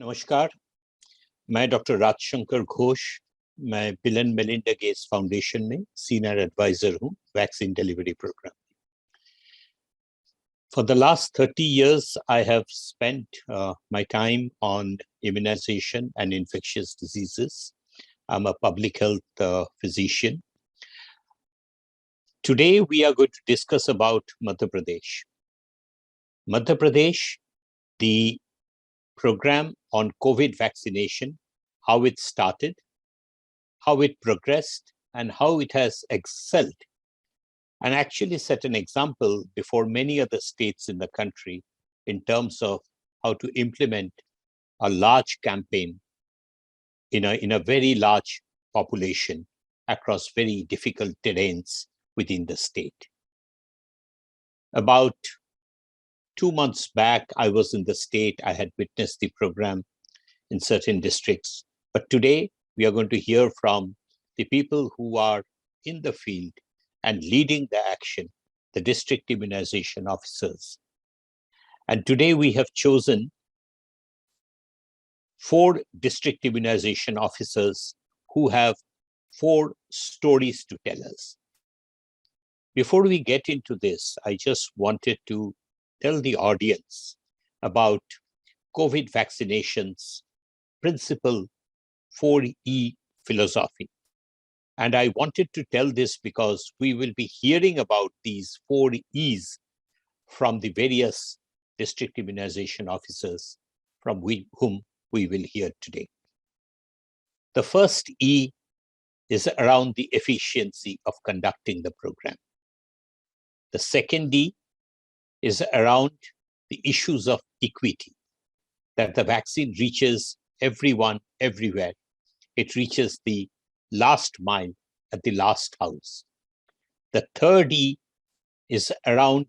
नमस्कार, मैं डॉक्टर राजशंकर घोष। मैं Bill and Melinda Gates Foundation में सीनियर एडवाइजर हूँ vaccine delivery programme. For the last 30 years, I have spent my time on immunization and infectious diseases. I'm a public health physician. Today, we are going to discuss about Madhya Pradesh. Madhya Pradesh, the program on COVID vaccination, how it started, how it progressed, and how it has excelled, and actually set an example before many other states in the country in terms of how to implement a large campaign in a very large population across very difficult terrains within the state. About 2 months back, I was in the state. I had witnessed the program in certain districts. But today, we are going to hear from the people who are in the field and leading the action, the district immunization officers. And today we have chosen 4 district immunization officers who have 4 stories to tell us. Before we get into this, I just wanted to tell the audience about COVID vaccinations principle 4E philosophy. And I wanted to tell this because we will be hearing about these 4 E's from the various district immunization officers from whom we will hear today. The first E is around the efficiency of conducting the program. The second D is around the issues of equity, that the vaccine reaches everyone, everywhere. It reaches the last mile at the last house. The third E is around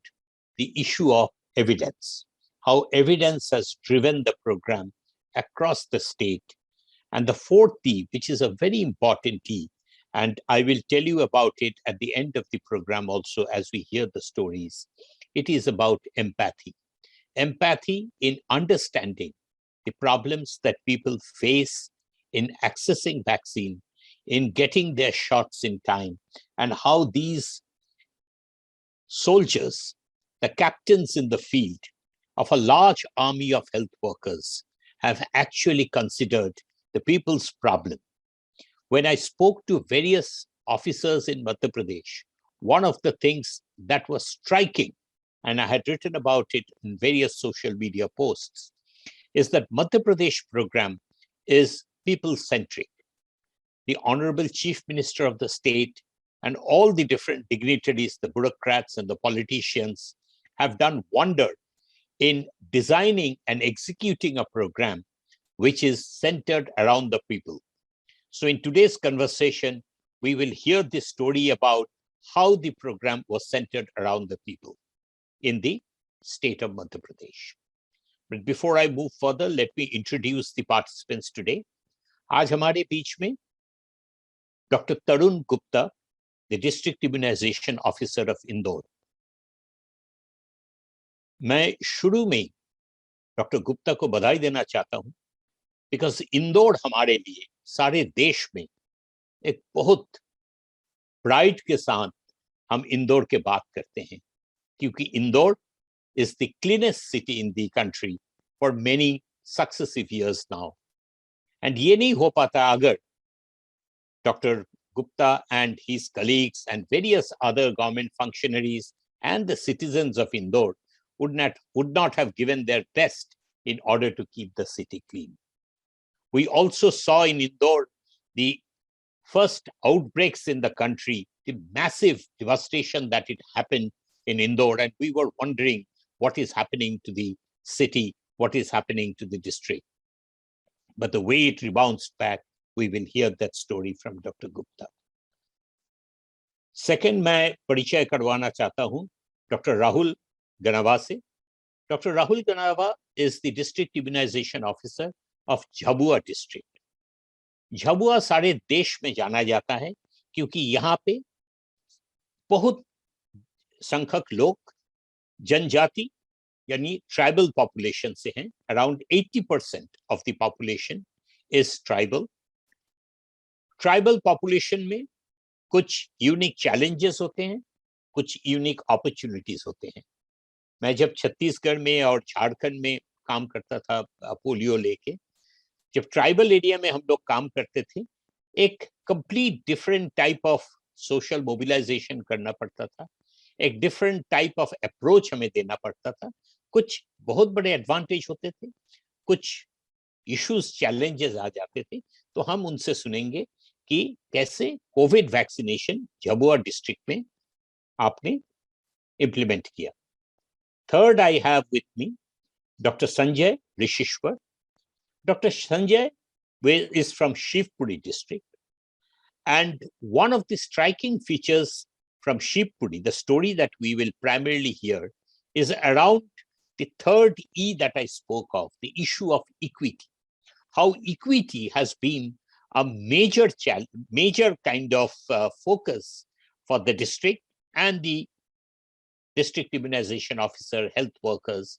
the issue of evidence, how evidence has driven the program across the state. And the fourth E, which is a very important E, and I will tell you about it at the end of the program also as we hear the stories, it is about empathy. Empathy in understanding the problems that people face in accessing vaccine, in getting their shots in time, and how these soldiers, the captains in the field of a large army of health workers, have actually considered the people's problem. When I spoke to various officers in Madhya Pradesh, one of the things that was striking, and I had written about it in various social media posts, is that Madhya Pradesh program is people-centric. The Honorable Chief Minister of the state and all the different dignitaries, the bureaucrats and the politicians, have done wonder in designing and executing a program which is centered around the people. So in today's conversation, we will hear this story about how the program was centered around the people in the state of Madhya Pradesh. But before I move further, let me introduce the participants today. आज हमारे बीच में Dr. Tarun Gupta, the District Immunization Officer of Indore. मैं शुरू में doctor Gupta को बधाई देना चाहता हूं, बिकॉज इंदौर हमारे लिए सारे देश में एक बहुत प्राइड के साथ हम इंदौर के बात करते हैं, क्योंकि Indore is the cleanest city in the country for many successive years now. And ये नहीं हो पाता अगर Dr. Gupta and his colleagues and various other government functionaries and the citizens of Indore would not have given their best in order to keep the city clean. We also saw in Indore the first outbreaks in the country, the massive devastation that it happened in Indore, and we were wondering what is happening to the city, what is happening to the district. But the way it rebounds back, we will hear that story from Dr. Gupta. Second, मैं परिचय करवाना चाहता हूं doctor Rahul गनावा से. Dr. Rahul Ganava is the district immunization officer of Jhabua district. Jhabua सारे देश में जाना जाता है क्योंकि यहाँ पे बहुत संख्यक लोग, जनजाति यानी ट्राइबल पॉपुलेशन से हैं। Around 80% of the population is tribal. Tribal population में कुछ यूनिक चैलेंजेस होते हैं, कुछ यूनिक अपॉर्चुनिटीज होते हैं। मैं जब छत्तीसगढ़ में और झारखंड में काम करता था पोलियो लेके, जब ट्राइबल एरिया में हम लोग काम करते थे, एक complete different type of social mobilisation करना पड़ता था, एक डिफरेंट टाइप ऑफ अप्रोच हमें देना पड़ता था। कुछ बहुत बड़े एडवांटेज होते थे, कुछ इश्यूज चैलेंजेस आ जाते थे। तो हम उनसे सुनेंगे कि कैसे कोविड वैक्सीनेशन झाबुआ डिस्ट्रिक्ट में आपने इम्प्लीमेंट किया। Third, I have with me doctor Sanjay Rishishwar. Dr. Sanjay is from Shivpuri district. And one of the striking features from Shivpuri, the story that we will primarily hear, is around the third E that I spoke of, the issue of equity. How equity has been a major kind of focus for the district and the district immunization officer, health workers.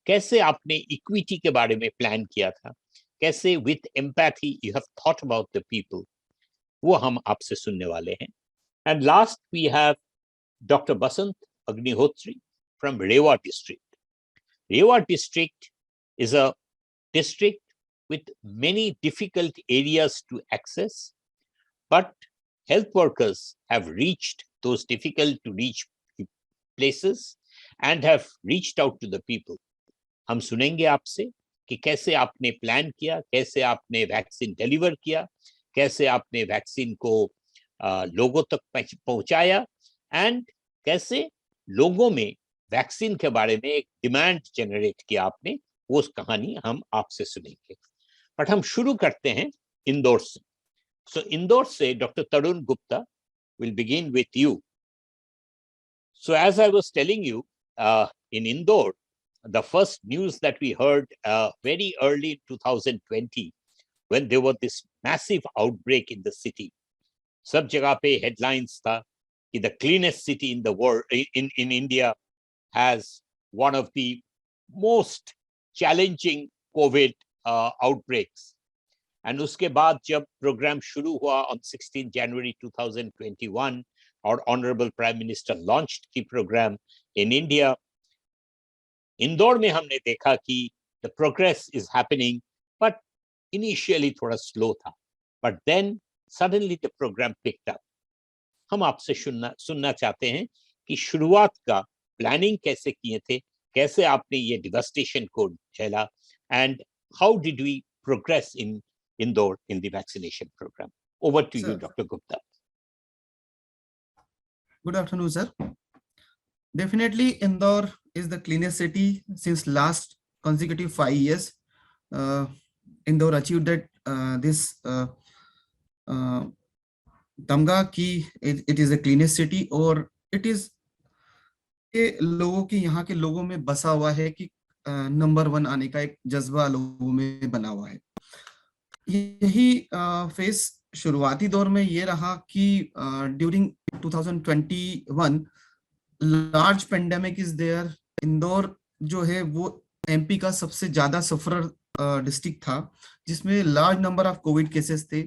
कैसे आपने equity के बारे में plan किया था, कैसे with empathy you have thought about the people, वो हम आपसे सुनने वाले हैं. And last we have doctor Basant Agnihotri from Rewa district. Rewa district is a district with many difficult areas to access, but health workers have reached those difficult to reach places and have reached out to the people. हम सुनेंगे आपसे कि कैसे आपने plan किया, कैसे आपने vaccine deliver किया, कैसे आपने वैक्सीन को लोगों तक पहुंचाया, एंड कैसे लोगों में वैक्सीन के बारे में एक डिमांड जनरेट किया आपने. वो कहानी हम आपसे सुनेंगे. बट हम शुरू करते हैं इंदौर से. सो इंदौर से doctor Tarun Gupta will begin with you. So as I was telling you, in Indore, the first news that we heard very early in 2020, when there was this massive outbreak in the city, सब जगह पे headlines था कि the cleanest city in the world, in India, has one of the most challenging COVID outbreaks. And उसके बाद जब program शुरू हुआ on 16 January 2021 और Honorable Prime Minister launched the program in India, Indore में हमने देखा कि the progress is happening, but initially थोड़ा slow था, but then suddenly the program picked up. हम आपसे सुनना चाहते हैं कि शुरुआत का प्लानिंग कैसे किए थे, कैसे आपने ये devastation को झेला, and how did we progress in Indore in the vaccination program? Over to you, Dr. Gupta. Good afternoon, sir. Definitely, Indore is the cleanest city since last consecutive 5 years. Indore achieved that this tamga ki it is the cleanest city, और it is लोगों की यहाँ के लोगों में बसा हुआ है कि नंबर 1 आने का एक जज्बा लोगों में बना हुआ है. यही फेस शुरुआती दौर में ये रहा कि during 2021 large pandemic is there. Indore जो है वो एमपी का सबसे ज्यादा सफरर डिस्ट्रिक्ट था, जिसमें large number of Covid cases थे.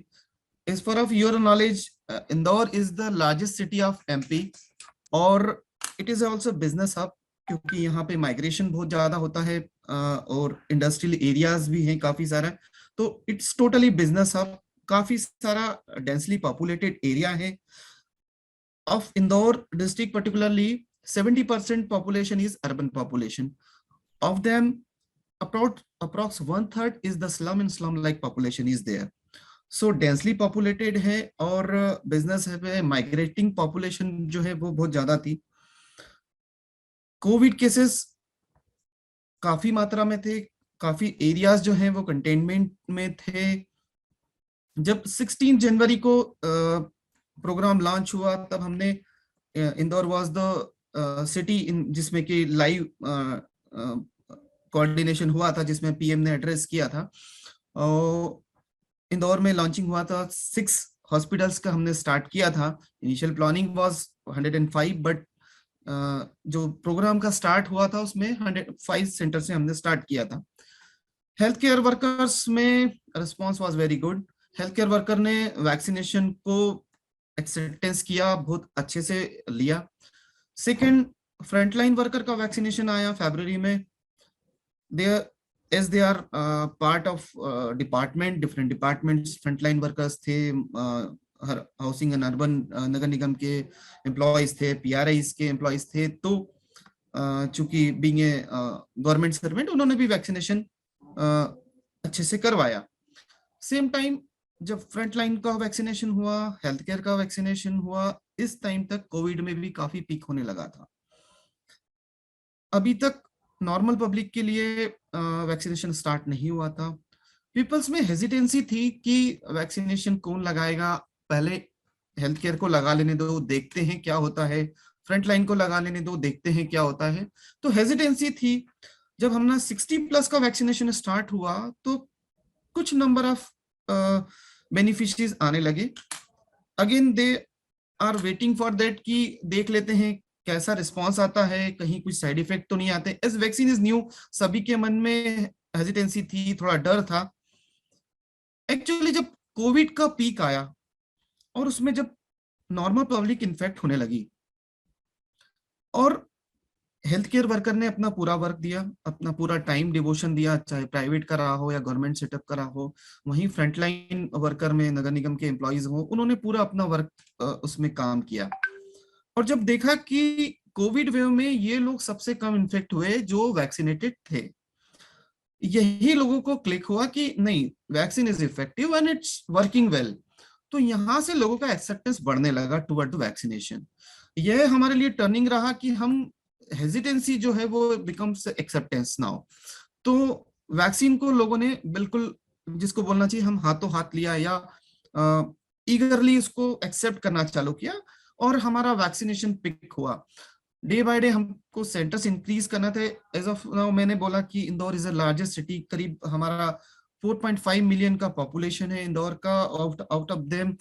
As for of your knowledge, Indore is the largest city of MP, और it is also business hub, क्योंकि यहाँ पे माइग्रेशन बहुत ज्यादा होता है और इंडस्ट्रियल एरियाज भी हैं काफी सारा. तो इट्स टोटली बिजनेस हब, काफी सारा डेंसली पॉपुलेटेड एरिया है. Of Indore district particularly, 70% population is urban population. Of them, approx 1/3 is the slum, and slum-like population is there. So densely populated है और business है, migrating population जो है वो बहुत ज्यादा थी. कोविड केसेस काफी मात्रा में थे, काफी एरियाज जो हैं वो कंटेनमेंट में थे. जब 16 जनवरी को प्रोग्राम लॉन्च हुआ, तब हमने Indore was the city in जिसमें कि लाइव कोऑर्डिनेशन हुआ था, जिसमें पीएम ने एड्रेस किया था. और इंदौर में लॉन्चिंग हुआ था, 6 हॉस्पिटल्स का हमने स्टार्ट किया था. इनिशियल प्लानिंग वाज 105, बट जो प्रोग्राम का स्टार्ट हुआ था उसमें 105 सेंटर से हमने स्टार्ट किया था। हेल्थ केयर वर्कर्स में response was very good. Health care worker ने वैक्सीनेशन को एक्सेप्टेंस किया, बहुत अच्छे से लिया। सेकंड, फ्रंटलाइन वर्कर का वैक्सीनेशन आया फरवरी में। दे as they are part of department, different departments, frontline workers थे, हाउसिंग एंड अर्बन नगर निगम के एम्प्लॉयज थे, पीआरआईज के एम्प्लॉयज थे। तो चूंकि बीइंग ए गवर्नमेंट सर्वेंट उन्होंने भी वैक्सीनेशन अच्छे से करवाया। सेम टाइम जब फ्रंट लाइन का वैक्सीनेशन हुआ, हेल्थ केयर का वैक्सीनेशन हुआ, इस टाइम तक कोविड में भी काफी पीक होने लगा था। अभी तक नॉर्मल पब्लिक के लिए वैक्सीनेशन स्टार्ट नहीं हुआ था। पीपल्स में हेजिटेंसी थी कि वैक्सीनेशन कौन लगाएगा, पहले हेल्थ केयर को लगा लेने दो, देखते हैं क्या होता है, फ्रंट लाइन को लगा लेने दो, देखते हैं क्या होता है। तो हेजिटेंसी थी। जब हमने 60+ का वैक्सीनेशन स्टार्ट हुआ तो कुछ नंबर ऑफ बेनिफिशरीज आने लगे। Again they are waiting for that कि देख लेते हैं कैसा रिस्पॉन्स आता है, कहीं कुछ साइड इफेक्ट तो नहीं आते। एज वैक्सीन इज न्यू, सभी के मन में हेजिटेंसी थी, थोड़ा डर था। एक्चुअली जब कोविड का पीक आया और उसमें जब नॉर्मल पब्लिक इन्फेक्ट होने लगी और हेल्थ केयर वर्कर ने अपना पूरा वर्क दिया, अपना पूरा टाइम डिवोशन दिया, चाहे प्राइवेट का रहा हो या गवर्नमेंट सेटअप का रहा हो, वहीं फ्रंटलाइन वर्कर में नगर निगम के एम्प्लॉयज हो, उन्होंने पूरा अपना वर्क उसमें काम किया। और जब देखा कि कोविड वेव में ये लोग सबसे कम इन्फेक्ट हुए जो वैक्सीनेटेड थे, यही लोगों को क्लिक हुआ कि नहीं, vaccine is effective and it's working well. तो यहां से लोगों का एक्सेप्टेंस बढ़ने लगा टुवर्ड वैक्सीनेशन। यह हमारे लिए टर्निंग रहा कि हम हेजिटेंसी जो है वो बिकम्स एक्सेप्टेंस नाउ। तो वैक्सीन को लोगों ने बिल्कुल, जिसको बोलना चाहिए, हम हाथों हाथ लिया या ईगरली इसको एक्सेप्ट करना चालू किया और हमारा वैक्सीनेशन पिक हुआ। डे बाय डे हमको सेंटर्स इंक्रीज करना थे। एज ऑफ नाउ मैंने बोला कि Indore is the largest city, करीब हमारा 4.5 मिलियन का पॉपुलेशन है इंदौर का। Out of them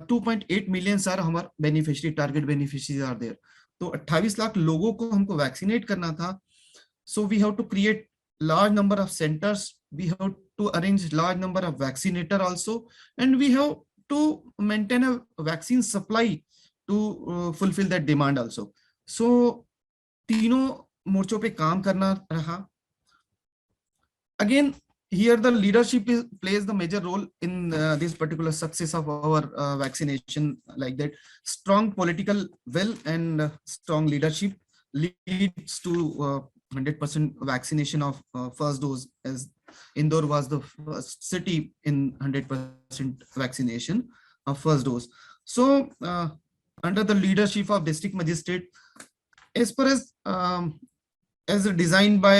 2.8 million are हमारे beneficiary, target beneficiaries are there. तो 28 लाख लोगों को हमको वैक्सीनेट करना था। So we have to create large number of centers, we have to arrange large number of vaccinator also, and we have to maintain a vaccine supply to fulfill that demand also. So तीनों मोर्चों पे काम करना रहा। Again, here the leadership plays the major role in this particular success of our vaccination, like that. Strong political will and strong leadership leads to 100% vaccination of first dose, as Indore was the first city in 100% vaccination of first dose. So under the leadership of district magistrate, as far as designed by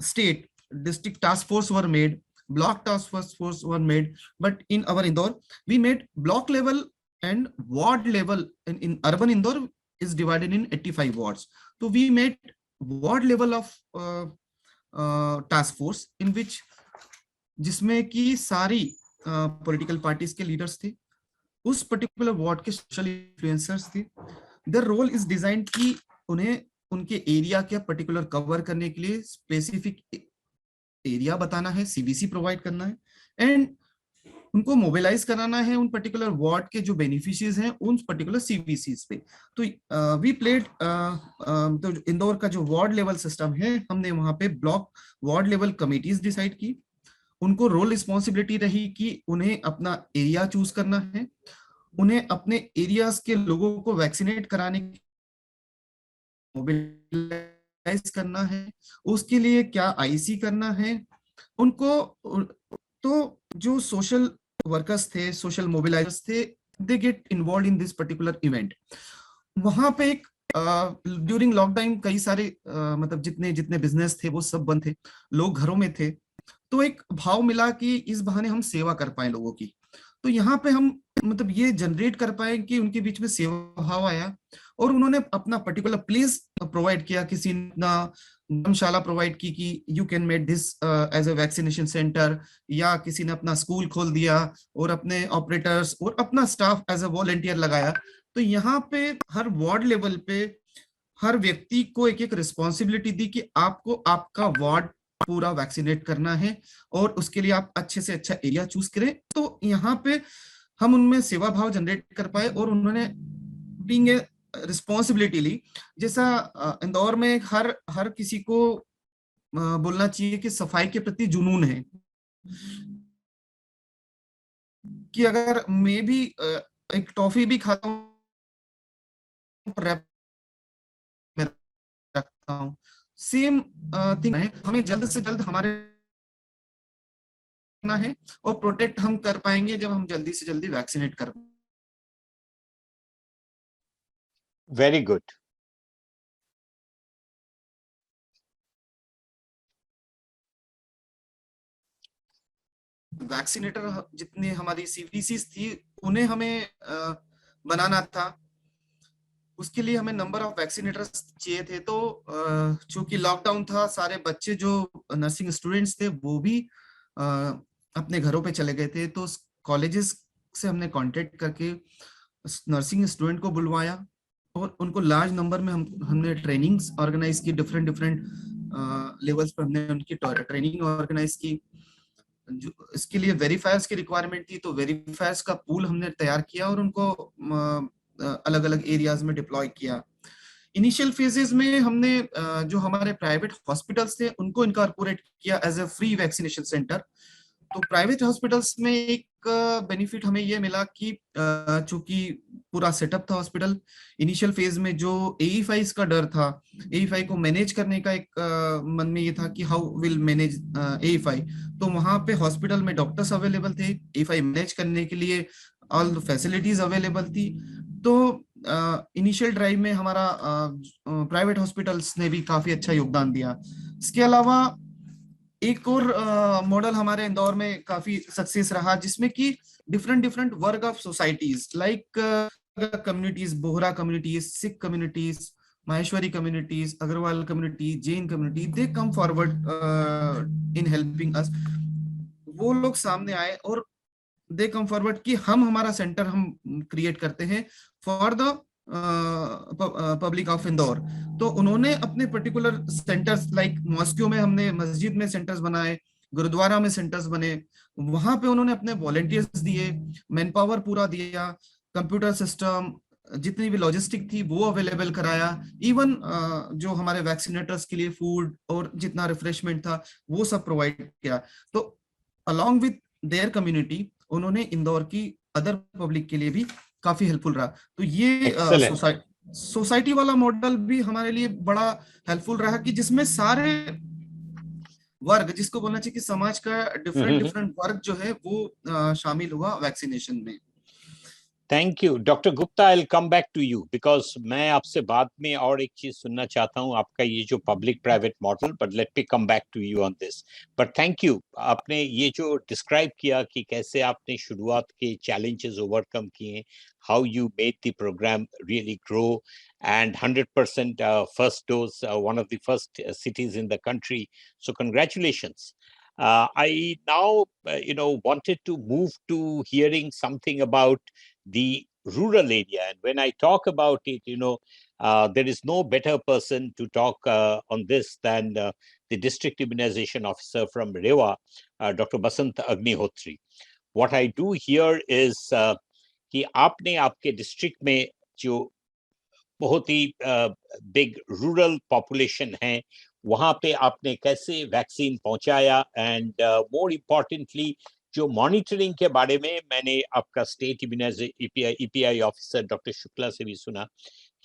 state, district task force were made, block task force were made, but in our Indore we made block level and ward level. In urban Indore is divided in 85 wards, so we made ward level of task force in which जिसमें कि सारी political parties के leaders थे, उस particular ward के social influencers थे। The role is design कि उन्हें उनके एरिया के पर्टिकुलर कवर करने के लिए स्पेसिफिक एरिया बताना है, सीबीसी प्रोवाइड करना है एंड उनको मोबिलाइज कराना है उन पर्टिकुलर वार्ड के जो बेनिफिशियरीज हैं उन पर्टिकुलर सीबीसीज पे। तो वी प्लेड, तो इंदौर का जो वार्ड लेवल सिस्टम है, हमने वहां पे block ward level committees decide की। उनको रोल रिस्पॉन्सिबिलिटी रही कि उन्हें अपना एरिया चूज करना है, उन्हें अपने एरियाज के लोगों को वैक्सीनेट कराने, मोबिलाइज करना है, उसके लिए क्या आईसी करना है उनको। तो जो सोशल वर्कर्स थे, सोशल मोबिलाइजर्स थे, they get involve in this particular event. वहां पे एक ड्यूरिंग लॉकडाउन कई सारे मतलब जितने बिजनेस थे वो सब बंद थे, लोग घरों में थे, तो एक भाव मिला कि इस बहाने हम सेवा कर पाए लोगों की। तो यहाँ पे हम मतलब ये जनरेट कर पाए कि उनके बीच में सेवा भाव आया और उन्होंने अपना पर्टिकुलर प्लेस प्रोवाइड किया। किसी ने धर्मशाला प्रोवाइड की कि you can make this as a vaccination centre, या किसी ने अपना स्कूल खोल दिया और अपने ऑपरेटर्स और अपना स्टाफ एज अ वॉलंटियर लगाया। तो यहाँ पे हर वार्ड लेवल पे हर व्यक्ति को एक एक रिस्पॉन्सिबिलिटी दी कि आपको आपका वार्ड पूरा वैक्सीनेट करना है और उसके लिए आप अच्छे से अच्छा एरिया चूज करें। तो यहाँ पे हम उनमें सेवा भाव जनरेट कर पाए और उन्होंने बीइंग ए रिस्पॉन्सिबिलिटी ली। जैसा इंदौर में हर हर किसी को बोलना चाहिए कि सफाई के प्रति जुनून है, कि अगर मैं भी एक टॉफी भी खाता हूँ रैप में रखता हूँ, सेम थिंग है। हमें जल्द से जल्द हमारे है और प्रोटेक्ट हम कर पाएंगे जब हम जल्दी से जल्दी वैक्सीनेट कर। Very good. वैक्सीनेटर जितनी हमारी सीवीसीज थी उन्हें हमें बनाना था, उसके लिए हमें नंबर ऑफ वैक्सीनेटर्स चाहिए थे। तो चूंकि लॉकडाउन था, सारे बच्चे जो नर्सिंग स्टूडेंट्स थे वो भी अपने घरों पे चले गए थे। तो कॉलेजेस से हमने कांटेक्ट करके नर्सिंग स्टूडेंट को बुलवाया और उनको लार्ज नंबर में हमने ट्रेनिंग्स ऑर्गेनाइज की, डिफरेंट डिफरेंट लेवल्स पर हमने उनकी ट्रेनिंग ऑर्गेनाइज की। जो इसके लिए वेरीफायर्स की रिक्वायरमेंट थी, तो वेरीफायर्स का पूल हमने तैयार किया और उनको अलग अलग एरियाज में डिप्लॉय किया। इनिशियल फेजेस में हमने जो हमारे प्राइवेट हॉस्पिटल्स थे उनको इनकॉर्पोरेट किया as a free vaccination centre. तो प्राइवेट हॉस्पिटल्स में एक बेनिफिट हमें ये मिला कि चूंकि पूरा सेटअप था हॉस्पिटल, इनिशियल फेज में जो AE5 का डर था, AE5 को मैनेज करने का एक मन में ये था कि हाउ विल मैनेज AE5, तो वहां पे हॉस्पिटल में डॉक्टर्स अवेलेबल थे, AE5 मैनेज करने के लिए ऑल फैसिलिटीज अवेलेबल थी। तो इनिशियल ड्राइव में हमारा प्राइवेट हॉस्पिटल्स ने भी काफी अच्छा योगदान दिया। इसके अलावा एक और मॉडल हमारे इंदौर में काफी सक्सेस रहा, जिसमें कि डिफरेंट डिफरेंट वर्ग of societies like communities, Bohra communities, Sikh communities, Maheshwari communities, Agrawal community, Jain community, they come forward in helping us. वो लोग सामने आए और दे कम फॉरवर्ड कि हम हमारा सेंटर हम क्रिएट करते हैं for the public of Indore. तो उन्होंने अपने पर्टिकुलर सेंटर्स लाइक मॉस्को में हमने मस्जिद में सेंटर्स बनाए, गुरुद्वारा में सेंटर्स बने, वहां पे उन्होंने अपने वॉलेंटियर्स दिए, मैन पावर पूरा दिया, कंप्यूटर सिस्टम, जितनी भी लॉजिस्टिक थी वो अवेलेबल कराया, इवन जो हमारे वैक्सीनेटर्स के लिए फूड और जितना रिफ्रेशमेंट था वो सब प्रोवाइड किया। तो अलॉन्ग विथ देयर कम्युनिटी उन्होंने इंदौर की अदर पब्लिक के लिए भी काफी हेल्पफुल रहा। तो ये सोसाइटी वाला मॉडल भी हमारे लिए बड़ा हेल्पफुल रहा, कि जिसमें सारे वर्ग, जिसको बोलना चाहिए कि समाज का डिफरेंट डिफरेंट वर्ग जो है वो शामिल हुआ वैक्सीनेशन में। Thank you doctor Gupta, I will come back to you because मैं आपसे बाद में और एक चीज सुनना चाहता हूं, आपका ये जो public private model, but let me come back to you on this. But thank you, आपने ये जो डिस्क्राइब किया कि कैसे आपने शुरुआत के चैलेंजेस ओवरकम किए, how you made the programme really grow, and 100% first dose, one of the first cities in the country. So congratulations. I now, wanted to move to hearing something about the rural area. And when I talk about it, there is no better person to talk on this than the district immunization officer from Rewa, Dr. Basant Agnihotri. What I do here is कि आपने आपके district में जो बहुत ही big rural population है, वहां पे आपने कैसे वैक्सीन पहुंचाया, एंड मोर इम्पोर्टेंटली जो मॉनिटरिंग के बारे में मैंने आपका state EPI officer doctor Shukla से भी सुना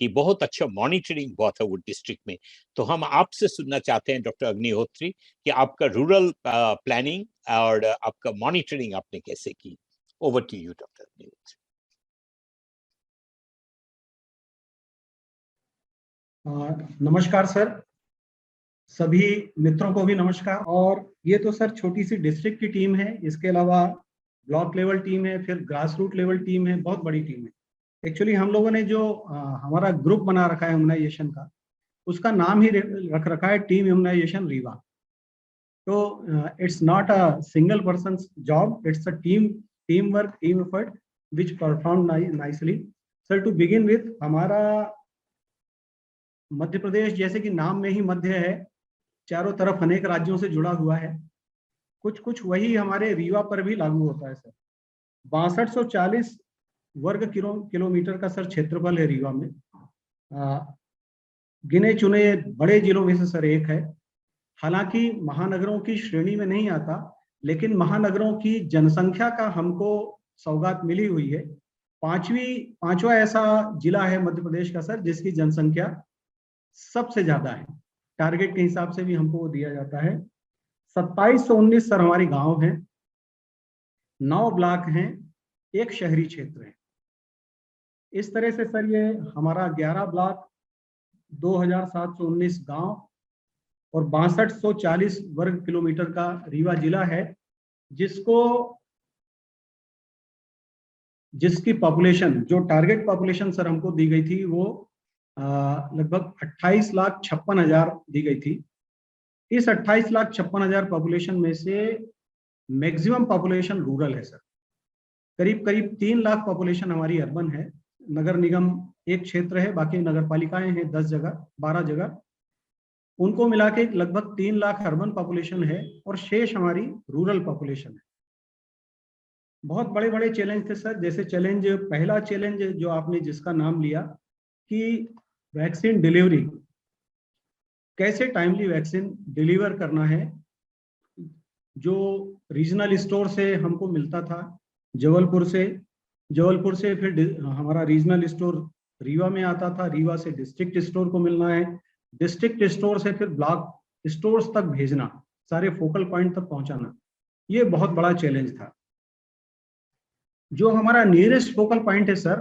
कि बहुत अच्छा मॉनिटरिंग हुआ था वो डिस्ट्रिक्ट में। तो हम आपसे सुनना चाहते हैं डॉक्टर अग्निहोत्री कि आपका रूरल प्लानिंग और आपका मॉनिटरिंग आपने कैसे की। Over to you doctor Agnihotri. नमस्कार सर, सभी मित्रों को भी नमस्कार। और ये तो सर छोटी सी डिस्ट्रिक्ट की टीम है, इसके अलावा ब्लॉक लेवल टीम है, फिर ग्रास रूट लेवल टीम है, बहुत बड़ी टीम है। एक्चुअली हम लोगों ने जो हमारा ग्रुप बना रखा है इम्यूनाइजेशन का, उसका नाम ही रख रखा है टीम इम्यूनाइजेशन रीवा। तो it's not a single person job, it's a team work, team effort which perform nicely. Sir to begin with, हमारा मध्य प्रदेश जैसे कि नाम में ही मध्य है, चारों तरफ अनेक राज्यों से जुड़ा हुआ है, कुछ कुछ वही हमारे रीवा पर भी लागू होता है सर। 6240 वर्ग किलोमीटर का सर क्षेत्रफल है रीवा में। गिने चुने बड़े जिलों में से सर एक है। हालांकि महानगरों की श्रेणी में नहीं आता, लेकिन महानगरों की जनसंख्या का हमको सौगात मिली हुई है। पांचवा ऐसा जिला है मध्य प्रदेश का सर जिसकी जनसंख्या सबसे ज्यादा है। टारगेट के हिसाब से भी हमको वो दिया जाता है। 2719 सर हमारे गांव हैं, 9 ब्लॉक हैं, एक शहरी क्षेत्र है। इस तरह से सर ये हमारा 11 ब्लॉक, 2719 गांव और 6240 वर्ग किलोमीटर का रीवा जिला है, जिसकी पॉपुलेशन, जो टारगेट पॉपुलेशन सर हमको दी गई थी वो लगभग 28,56,000 दी गई थी। इस 28,56,000 पॉपुलेशन में से मैक्सिमम पॉपुलेशन रूरल है सर। करीब करीब 3 लाख पॉपुलेशन हमारी अर्बन है। नगर निगम एक क्षेत्र है, बाकी नगर पालिकाएं हैं 10 जगह 12 जगह, उनको मिला के लगभग 3 लाख अर्बन पॉपुलेशन है और शेष हमारी रूरल पॉपुलेशन है। बहुत बड़े बड़े चैलेंज थे सर। जैसे चैलेंज, पहला चैलेंज जो आपने जिसका नाम लिया कि वैक्सीन डिलीवरी, कैसे टाइमली वैक्सीन डिलीवर करना है। जो रीजनल स्टोर से हमको मिलता था जबलपुर से फिर हमारा रीजनल स्टोर रीवा में आता था, रीवा से डिस्ट्रिक्ट स्टोर को मिलना है, डिस्ट्रिक्ट स्टोर से फिर ब्लॉक स्टोर्स तक भेजना, सारे फोकल पॉइंट तक पहुंचाना, ये बहुत बड़ा चैलेंज था। जो हमारा नियरेस्ट फोकल पॉइंट है सर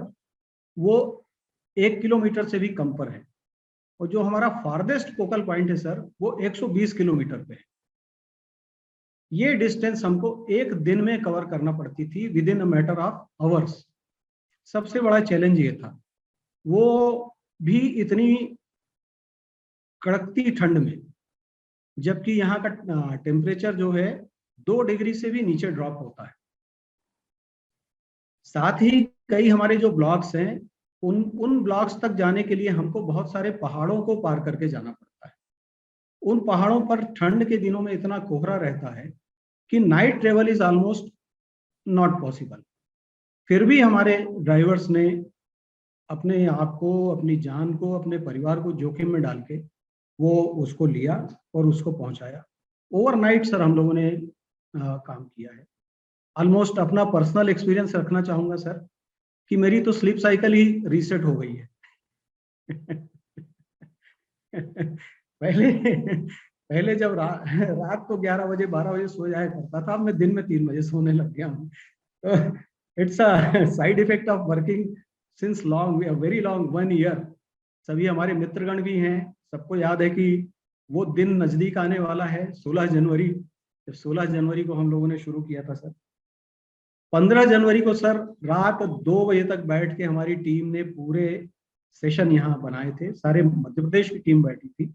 वो 1 किलोमीटर से भी कम पर है, और जो हमारा फारदेस्ट फोकल पॉइंट है सर वो 120 किलोमीटर पे है। ये डिस्टेंस हमको एक दिन में कवर करना पड़ती थी, with in a matter of hours. सबसे बड़ा चैलेंज ये था, वो भी इतनी कड़कती ठंड में, जबकि यहाँ का टेम्परेचर जो है 2 डिग्री से भी नीचे ड्रॉप होता है। साथ ही कई हमारे जो ब्लॉक्स हैं, उन ब्लॉक्स तक जाने के लिए हमको बहुत सारे पहाड़ों को पार करके जाना पड़ता है। उन पहाड़ों पर ठंड के दिनों में इतना कोहरा रहता है कि night travel is almost not possible. फिर भी हमारे ड्राइवर्स ने अपने आप को, अपनी जान को, अपने परिवार को जोखिम में डाल के वो उसको लिया और उसको पहुंचाया। ओवरनाइट सर हम लोगों ने काम किया है। ऑलमोस्ट अपना पर्सनल एक्सपीरियंस रखना चाहूंगा सर कि मेरी तो स्लीप साइकिल ही रीसेट हो गई है। पहले जब रात को 11 बजे 12 बजे सो जाया करता था, अब मैं दिन में 3 बजे सोने लग गया हूँ। तो it's a side effect of working since long, very long 1 year. सभी हमारे मित्रगण भी हैं, सबको याद है कि वो दिन नजदीक आने वाला है, 16 जनवरी। 16 जनवरी को हम लोगों ने शुरू किया था सर। 15 जनवरी को सर रात 2 बजे तक बैठ के हमारी टीम ने पूरे सेशन यहाँ बनाए थे, सारे मध्य प्रदेश की टीम बैठी थी।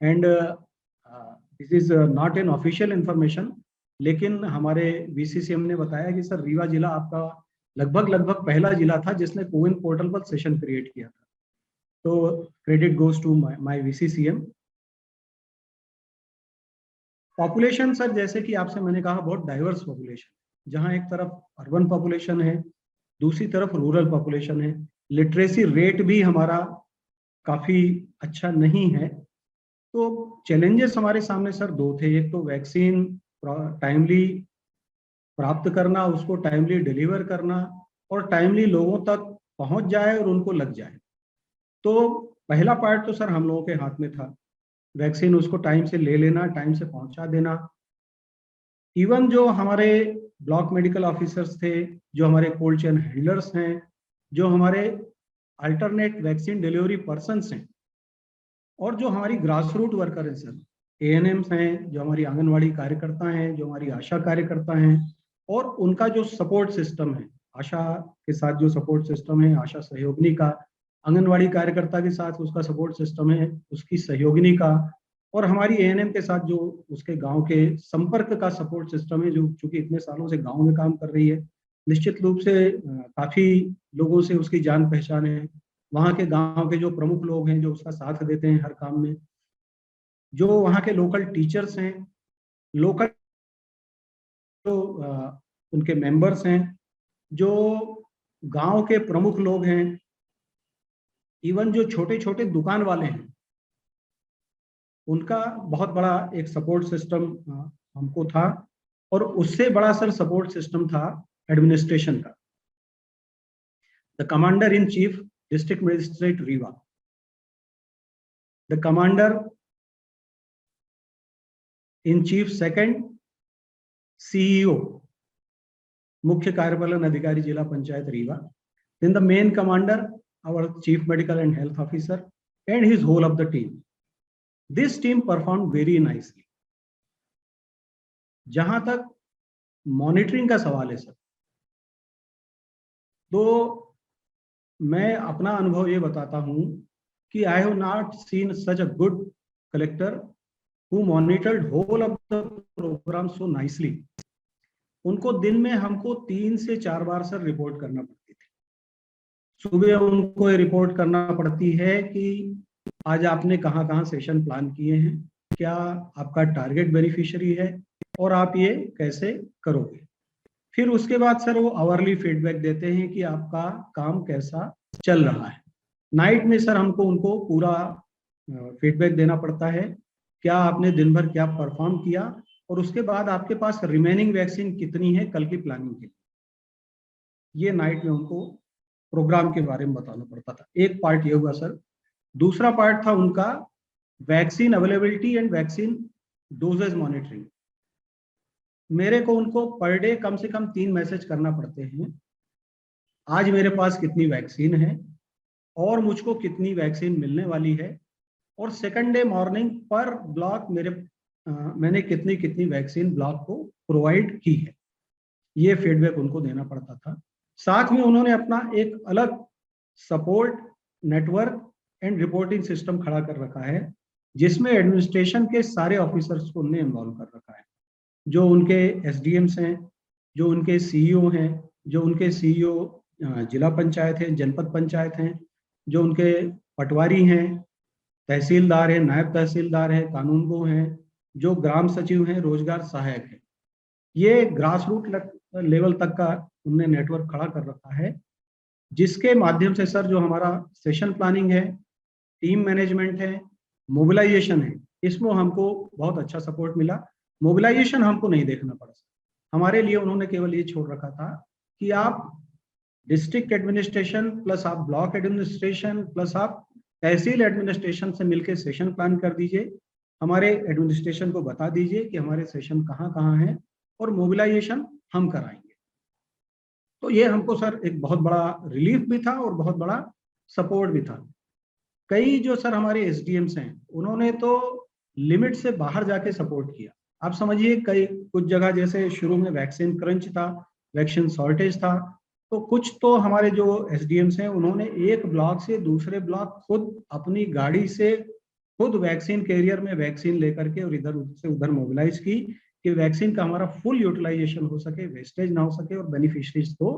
And this is not an official information, लेकिन हमारे VCCM ने बताया कि सर रीवा जिला आपका लगभग पहला जिला था जिसने कोविन पोर्टल पर सेशन क्रिएट किया था। तो credit goes to my VCCM। Population sir, जैसे कि आपसे मैंने कहा, बहुत डाइवर्स पॉपुलेशन, जहां एक तरफ अर्बन पॉपुलेशन है, दूसरी तरफ रूरल पॉपुलेशन है। लिटरेसी रेट भी हमारा काफी अच्छा नहीं है। तो चैलेंजेस हमारे सामने सर 2 थे। एक तो वैक्सीन टाइमली प्राप्त करना, उसको टाइमली डिलीवर करना, और टाइमली लोगों तक पहुंच जाए और उनको लग जाए। तो पहला पार्ट तो सर हम लोगों के हाथ में था, वैक्सीन उसको टाइम से ले लेना, टाइम से पहुंचा देना। इवन जो हमारे ब्लॉक मेडिकल ऑफिसर्स थे, जो हमारे कोल्ड चेन हैंडलर्स हैं, जो हमारे अल्टरनेट वैक्सीन डिलीवरी पर्सन्स हैं, और जो हमारी ग्रास रूट वर्कर हैं सर, ANMs हैं, जो हमारी आंगनवाड़ी कार्यकर्ता हैं, जो हमारी आशा कार्यकर्ता हैं, और उनका जो सपोर्ट सिस्टम है, आशा के साथ जो सपोर्ट सिस्टम है, आशा सहयोगिनी का, आंगनवाड़ी कार्यकर्ता के साथ उसका सपोर्ट सिस्टम है, उसकी सहयोगिनी का, और हमारी ANM के साथ जो उसके गांव के संपर्क का सपोर्ट सिस्टम है, जो चूंकि इतने सालों से गांव में काम कर रही है, निश्चित रूप से काफी लोगों से उसकी जान पहचान है, वहाँ के गांव के जो प्रमुख लोग हैं जो उसका साथ देते हैं हर काम में, जो वहाँ के लोकल टीचर्स हैं, लोकल जो उनके मेंबर्स हैं, जो गांव के प्रमुख लोग हैं, इवन जो छोटे छोटे दुकान वाले हैं, उनका बहुत बड़ा एक सपोर्ट सिस्टम हमको था। और उससे बड़ा सर सपोर्ट सिस्टम था एडमिनिस्ट्रेशन का। The commander in chief district magistrate Rewa, the commander in chief second CEO, मुख्य कार्यपालन अधिकारी जिला panchayat Rewa, then the main commander, our chief medical and health officer, and his whole of the team. This team performed very nicely. जहां तक monitoring का सवाल है sir, तो मैं अपना अनुभव ये बताता हूं कि I have not seen such a good collector who monitored whole of the programme so nicely. उनको दिन में हमको 3 से 4 बार सर रिपोर्ट करना पड़ती थी। सुबह उनको ये रिपोर्ट करना पड़ती है कि आज आपने कहाँ कहाँ सेशन प्लान किए हैं, क्या आपका टारगेट बेनिफिशियरी है और आप ये कैसे करोगे। फिर उसके बाद सर वो आवरली फीडबैक देते हैं कि आपका काम कैसा चल रहा है। नाइट में सर हमको उनको पूरा फीडबैक देना पड़ता है, क्या आपने दिन भर क्या परफॉर्म किया और उसके बाद आपके पास रिमेनिंग वैक्सीन कितनी है कल की प्लानिंग के लिए। ये नाइट में उनको प्रोग्राम के बारे में बताना पड़ता था। एक पार्ट ये हुआ सर। दूसरा पार्ट था उनका vaccine availability and vaccine doses monitoring. मेरे को उनको पर डे कम से कम 3 मैसेज करना पड़ते हैं, आज मेरे पास कितनी वैक्सीन है और मुझको कितनी वैक्सीन मिलने वाली है, और सेकंड डे मॉर्निंग पर ब्लॉक मैंने कितनी कितनी वैक्सीन ब्लॉक को प्रोवाइड की है। ये फीडबैक उनको देना पड़ता था। साथ में उन्होंने अपना एक अलग support network and reporting system खड़ा कर रखा है, जिसमें एडमिनिस्ट्रेशन के सारे ऑफिसर्स को उन्हें इन्वॉल्व कर रखा है। जो उनके एसडीएम्स हैं, जो उनके सीईओ हैं, जो उनके सीईओ जिला पंचायत है, जनपद पंचायत हैं, जो उनके पटवारी हैं, तहसीलदार हैं, नायब तहसीलदार हैं, कानूनगो हैं, जो ग्राम सचिव हैं, रोजगार सहायक हैं। ये ग्रास रूट लेवल तक का उन्होंने नेटवर्क खड़ा कर रखा है, जिसके माध्यम से सर जो हमारा सेशन प्लानिंग है, टीम मैनेजमेंट है, मोबिलाइजेशन है, इसमें हमको बहुत अच्छा सपोर्ट मिला। मोबिलाइजेशन हमको नहीं देखना पड़ा, हमारे लिए उन्होंने केवल ये छोड़ रखा था कि आप डिस्ट्रिक्ट एडमिनिस्ट्रेशन प्लस आप ब्लॉक एडमिनिस्ट्रेशन प्लस आप तहसील एडमिनिस्ट्रेशन से मिलकर सेशन प्लान कर दीजिए, हमारे एडमिनिस्ट्रेशन को बता दीजिए कि हमारे सेशन कहाँ कहाँ हैं और मोबिलाइजेशन हम कराएंगे। तो ये हमको सर एक बहुत बड़ा रिलीफ भी था और बहुत बड़ा सपोर्ट भी था। कई जो सर हमारे एसडीएम्स हैं, उन्होंने तो लिमिट से बाहर जाके सपोर्ट किया। आप समझिए कई कुछ जगह जैसे शुरू में वैक्सीन क्रंच था, वैक्सीन शॉर्टेज था, तो कुछ तो हमारे जो एसडीएम्स हैं उन्होंने एक ब्लॉक से दूसरे ब्लॉक खुद अपनी गाड़ी से खुद वैक्सीन कैरियर में वैक्सीन लेकर के और इधर से उधर मोबिलाइज की कि वैक्सीन का हमारा फुल यूटिलाइजेशन हो सके, वेस्टेज ना हो सके और बेनिफिशरीज को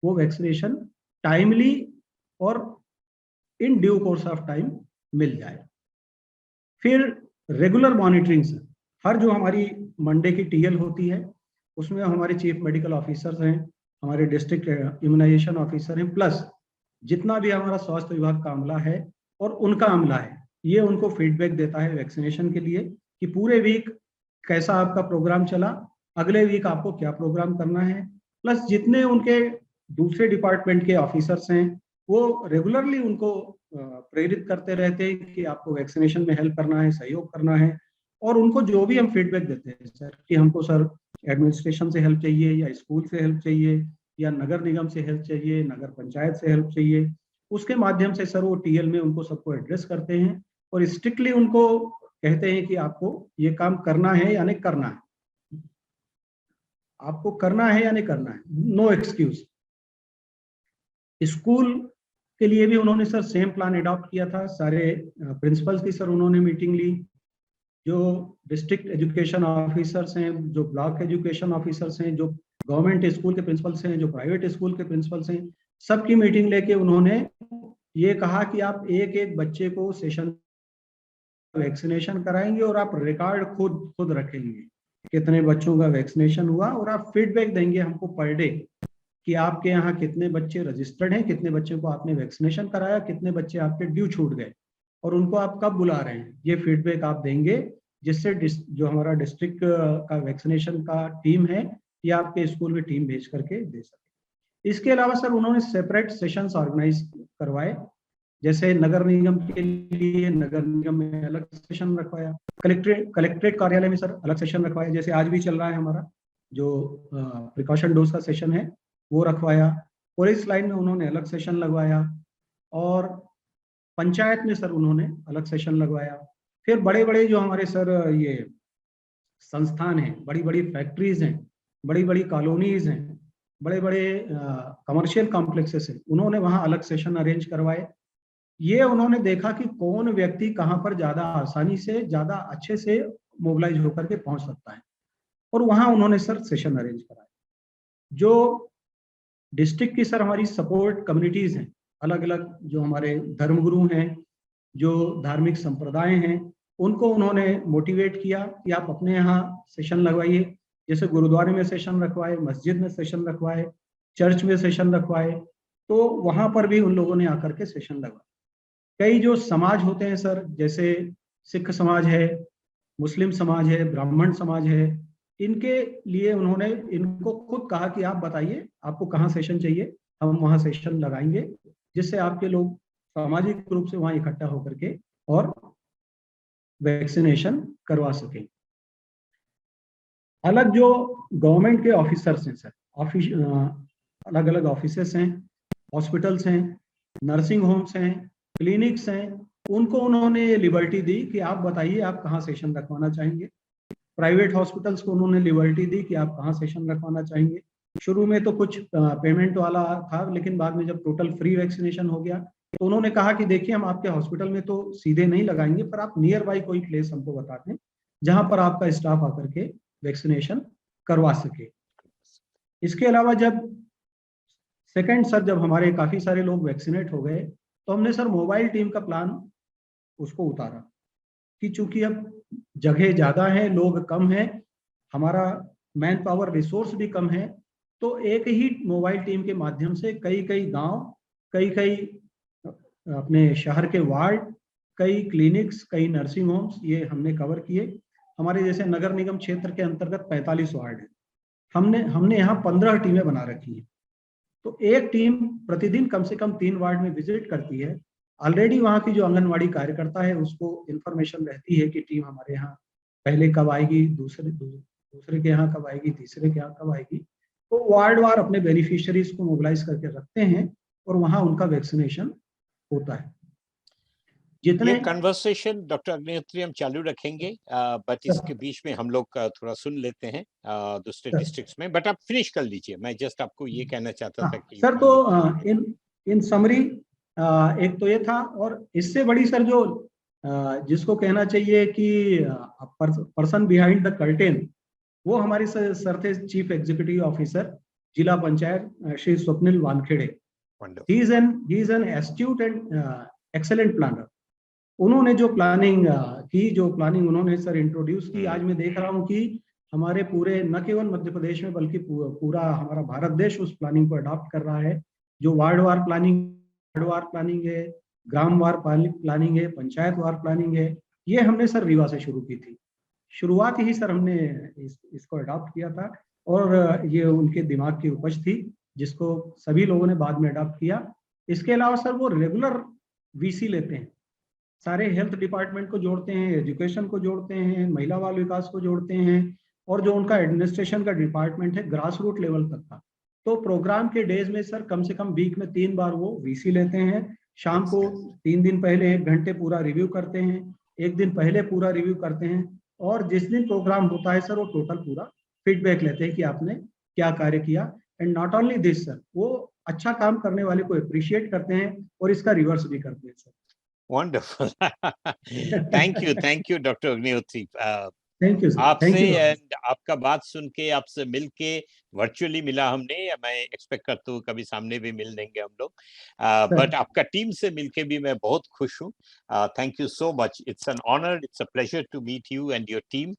वो वैक्सीनेशन टाइमली और in due course of time मिल जाए। फिर रेगुलर मॉनिटरिंग से हर जो हमारी मंडे की टीएल होती है उसमें हमारे चीफ मेडिकल ऑफिसर्स हैं, हमारे डिस्ट्रिक्ट इम्यूनाइजेशन ऑफिसर हैं, प्लस जितना भी हमारा स्वास्थ्य विभाग का अमला है और उनका अमला है, ये उनको फीडबैक देता है वैक्सीनेशन के लिए कि पूरे वीक कैसा आपका प्रोग्राम चला, अगले वीक आपको क्या प्रोग्राम करना है। प्लस जितने उनके दूसरे डिपार्टमेंट के ऑफिसर्स हैं वो रेगुलरली उनको प्रेरित करते रहते हैं कि आपको वैक्सीनेशन में हेल्प करना है, सहयोग करना है। और उनको जो भी हम फीडबैक देते हैं सर कि हमको सर एडमिनिस्ट्रेशन से हेल्प चाहिए या स्कूल से हेल्प चाहिए या नगर निगम से हेल्प चाहिए, नगर पंचायत से हेल्प चाहिए, उसके माध्यम से सर वो टीएल में उनको सबको एड्रेस करते हैं और स्ट्रिक्टली उनको कहते हैं कि आपको ये काम करना है या नहीं करना है, आपको करना है या नहीं करना है, नो एक्सक्यूज। स्कूल के लिए भी उन्होंने सर सेम प्लान अडॉप्ट किया था। सारे प्रिंसिपल्स की सर उन्होंने मीटिंग ली, जो डिस्ट्रिक्ट एजुकेशन ऑफिसर्स हैं, जो ब्लॉक एजुकेशन ऑफिसर्स हैं, जो गवर्नमेंट स्कूल के प्रिंसिपल्स हैं, जो प्राइवेट स्कूल के प्रिंसिपल्स हैं, सबकी मीटिंग लेके उन्होंने ये कहा कि आप एक एक बच्चे को सेशन वैक्सीनेशन कराएंगे और आप रिकॉर्ड खुद रखेंगे कितने बच्चों का वैक्सीनेशन हुआ, और आप फीडबैक देंगे हमको पर डे कि आपके यहाँ कितने बच्चे रजिस्टर्ड हैं, कितने बच्चों को आपने वैक्सीनेशन कराया, कितने बच्चे आपके ड्यू छूट गए और उनको आप कब बुला रहे हैं। ये फीडबैक आप देंगे, जिससे जो हमारा डिस्ट्रिक्ट का वैक्सीनेशन का टीम है या आपके स्कूल में टीम भेज करके दे सके। इसके अलावा सर उन्होंने सेपरेट सेशंस ऑर्गेनाइज करवाए, जैसे नगर निगम के लिए नगर निगम में अलग सेशन रखवाया, कलेक्ट्रेट कार्यालय में सर अलग सेशन रखवाया, जैसे आज भी चल रहा है हमारा जो प्रिकॉशन डोज का सेशन है वो रखवाया। पुलिस लाइन में उन्होंने अलग सेशन लगवाया और पंचायत में सर उन्होंने अलग सेशन लगवाया। फिर बड़े बड़े जो हमारे सर ये संस्थान हैं, बड़ी बड़ी फैक्ट्रीज हैं, बड़ी बड़ी कॉलोनीज हैं, बड़े बड़े कमर्शियल कॉम्प्लेक्सेस हैं, उन्होंने वहाँ अलग सेशन अरेंज करवाए। ये उन्होंने देखा कि कौन व्यक्ति कहाँ पर ज्यादा आसानी से ज्यादा अच्छे से मोबिलाइज होकर के पहुंच सकता है, और वहाँ उन्होंने सर सेशन अरेंज कराए। जो डिस्ट्रिक्ट की सर हमारी सपोर्ट कम्युनिटीज हैं, अलग अलग जो हमारे धर्मगुरु हैं, जो धार्मिक संप्रदाय हैं, उनको उन्होंने मोटिवेट किया कि आप अपने यहाँ सेशन लगवाइए। जैसे गुरुद्वारे में सेशन रखवाए, मस्जिद में सेशन रखवाए, चर्च में सेशन रखवाए, तो वहां पर भी उन लोगों ने आकर के सेशन लगवाए। कई जो समाज होते हैं सर, जैसे सिख समाज है, मुस्लिम समाज है, ब्राह्मण समाज है, इनके लिए उन्होंने इनको खुद कहा कि आप बताइए आपको कहाँ सेशन चाहिए, हम वहाँ सेशन लगाएंगे, जिससे आपके लोग सामाजिक रूप से वहाँ इकट्ठा होकर के और वैक्सीनेशन करवा सकें। अलग जो गवर्नमेंट के ऑफिसर्स हैं सर, अलग अलग ऑफिसेस हैं, हॉस्पिटल्स हैं, नर्सिंग होम्स हैं, क्लिनिक्स हैं, उनको उन्होंने लिबर्टी दी कि आप बताइए आप कहाँ सेशन रखवाना चाहेंगे। प्राइवेट हॉस्पिटल्स को उन्होंने लिबर्टी दी कि आप कहाँ सेशन रखवाना चाहेंगे। शुरू में तो कुछ पेमेंट वाला था, लेकिन बाद में जब टोटल फ्री वैक्सीनेशन हो गया तो उन्होंने कहा कि देखिए हम आपके हॉस्पिटल में तो सीधे नहीं लगाएंगे, पर आप नियर बाई कोई प्लेस हमको बता दें जहां पर आपका स्टाफ आकर के वैक्सीनेशन करवा सके। इसके अलावा जब सेकेंड सर जब हमारे काफी सारे लोग वैक्सीनेट हो गए तो हमने सर मोबाइल टीम का प्लान उसको उतारा कि चूंकि अब जगह ज्यादा है, लोग कम है, हमारा मैन पावर रिसोर्स भी कम है, तो एक ही मोबाइल टीम के माध्यम से कई कई गांव, कई कई अपने शहर के वार्ड, कई क्लिनिक्स, कई नर्सिंग होम्स ये हमने कवर किए। हमारे जैसे नगर निगम क्षेत्र के अंतर्गत 45 वार्ड है, हमने यहाँ 15 टीमें बना रखी हैं। तो एक टीम प्रतिदिन कम से कम 3 वार्ड में विजिट करती है। ऑलरेडी वहाँ की जो आंगनवाड़ी कार्यकर्ता है उसको इन्फॉर्मेशन रहती है कि टीम हमारे यहाँ पहले कब आएगी, दूसरे के यहाँ कब आएगी, तीसरे के यहाँ कब आएगी। तो वार्ड वार अपने बेनिफिशियरीज को मोबिलाइज करके रखते हैं और वहाँ उनका वैक्सीनेशन होता है। जितने कन्वर्सेशन डॉक्टर अग्निहोत्री हम चालू रखेंगे, बट इसके बीच में हम लोग थोड़ा सुन लेते हैं दूसरे डिस्ट्रिक्ट्स में, बट आप फिनिश कर लीजिए। मैं जस्ट आपको ये कहना चाहता था कि सर तो इन समरी एक तो ये था, और इससे बड़ी सर जो जिसको कहना चाहिए कि पर्सन बिहाइंड द कर्टेन, वो हमारे सर थे चीफ एग्जीक्यूटिव ऑफिसर जिला panchayat Shri Swapnil Wankhede. He is an astute and excellent planner. उन्होंने जो प्लानिंग उन्होंने सर इंट्रोड्यूस की, आज मैं देख रहा हूँ कि हमारे पूरे न केवल मध्य प्रदेश में बल्कि पूरा हमारा भारत देश उस प्लानिंग को अडॉप्ट कर रहा है। जो वार्ड वार प्लानिंग है, ग्राम वार प्लानिंग है, पंचायत वार प्लानिंग है, ये हमने सर रीवा से शुरू की थी। शुरुआत ही सर हमने इसको अडॉप्ट किया था और ये उनके दिमाग की उपज थी जिसको सभी लोगों ने बाद में अडॉप्ट किया। इसके अलावा सर वो रेगुलर वीसी लेते हैं, सारे हेल्थ डिपार्टमेंट को जोड़ते हैं, एजुकेशन को जोड़ते हैं, महिला बाल विकास को जोड़ते हैं, और जो उनका एडमिनिस्ट्रेशन का डिपार्टमेंट है ग्रास रूट लेवल तक का। तो प्रोग्राम के डेज में सर कम से कम वीक में 3 बार वो वीसी लेते हैं। शाम को 3 दिन पहले 1 घंटे पूरा रिव्यू करते हैं, 1 दिन पहले पूरा रिव्यू करते हैं, और जिस दिन प्रोग्राम होता है सर वो टोटल पूरा फीडबैक लेते हैं कि आपने क्या कार्य किया। And not only this sir, वो अच्छा काम करने वाले को अप्रिशिएट करते हैं और इसका रिवर्स भी करते हैं sir. Wonderful. Thank you, Dr. Agnihotri. Thank you sir, thank आपसे यू। एंड आपका बात सुन के, आपसे मिलके, वर्चुअली मिला हमने, मैं एक्सपेक्ट करता हूँ कभी सामने भी मिल लेंगे हम लोग, बट आपका टीम से मिलके भी मैं बहुत खुश हूँ। Thank you so much, it's an honour, it's a pleasure to meet you and your team.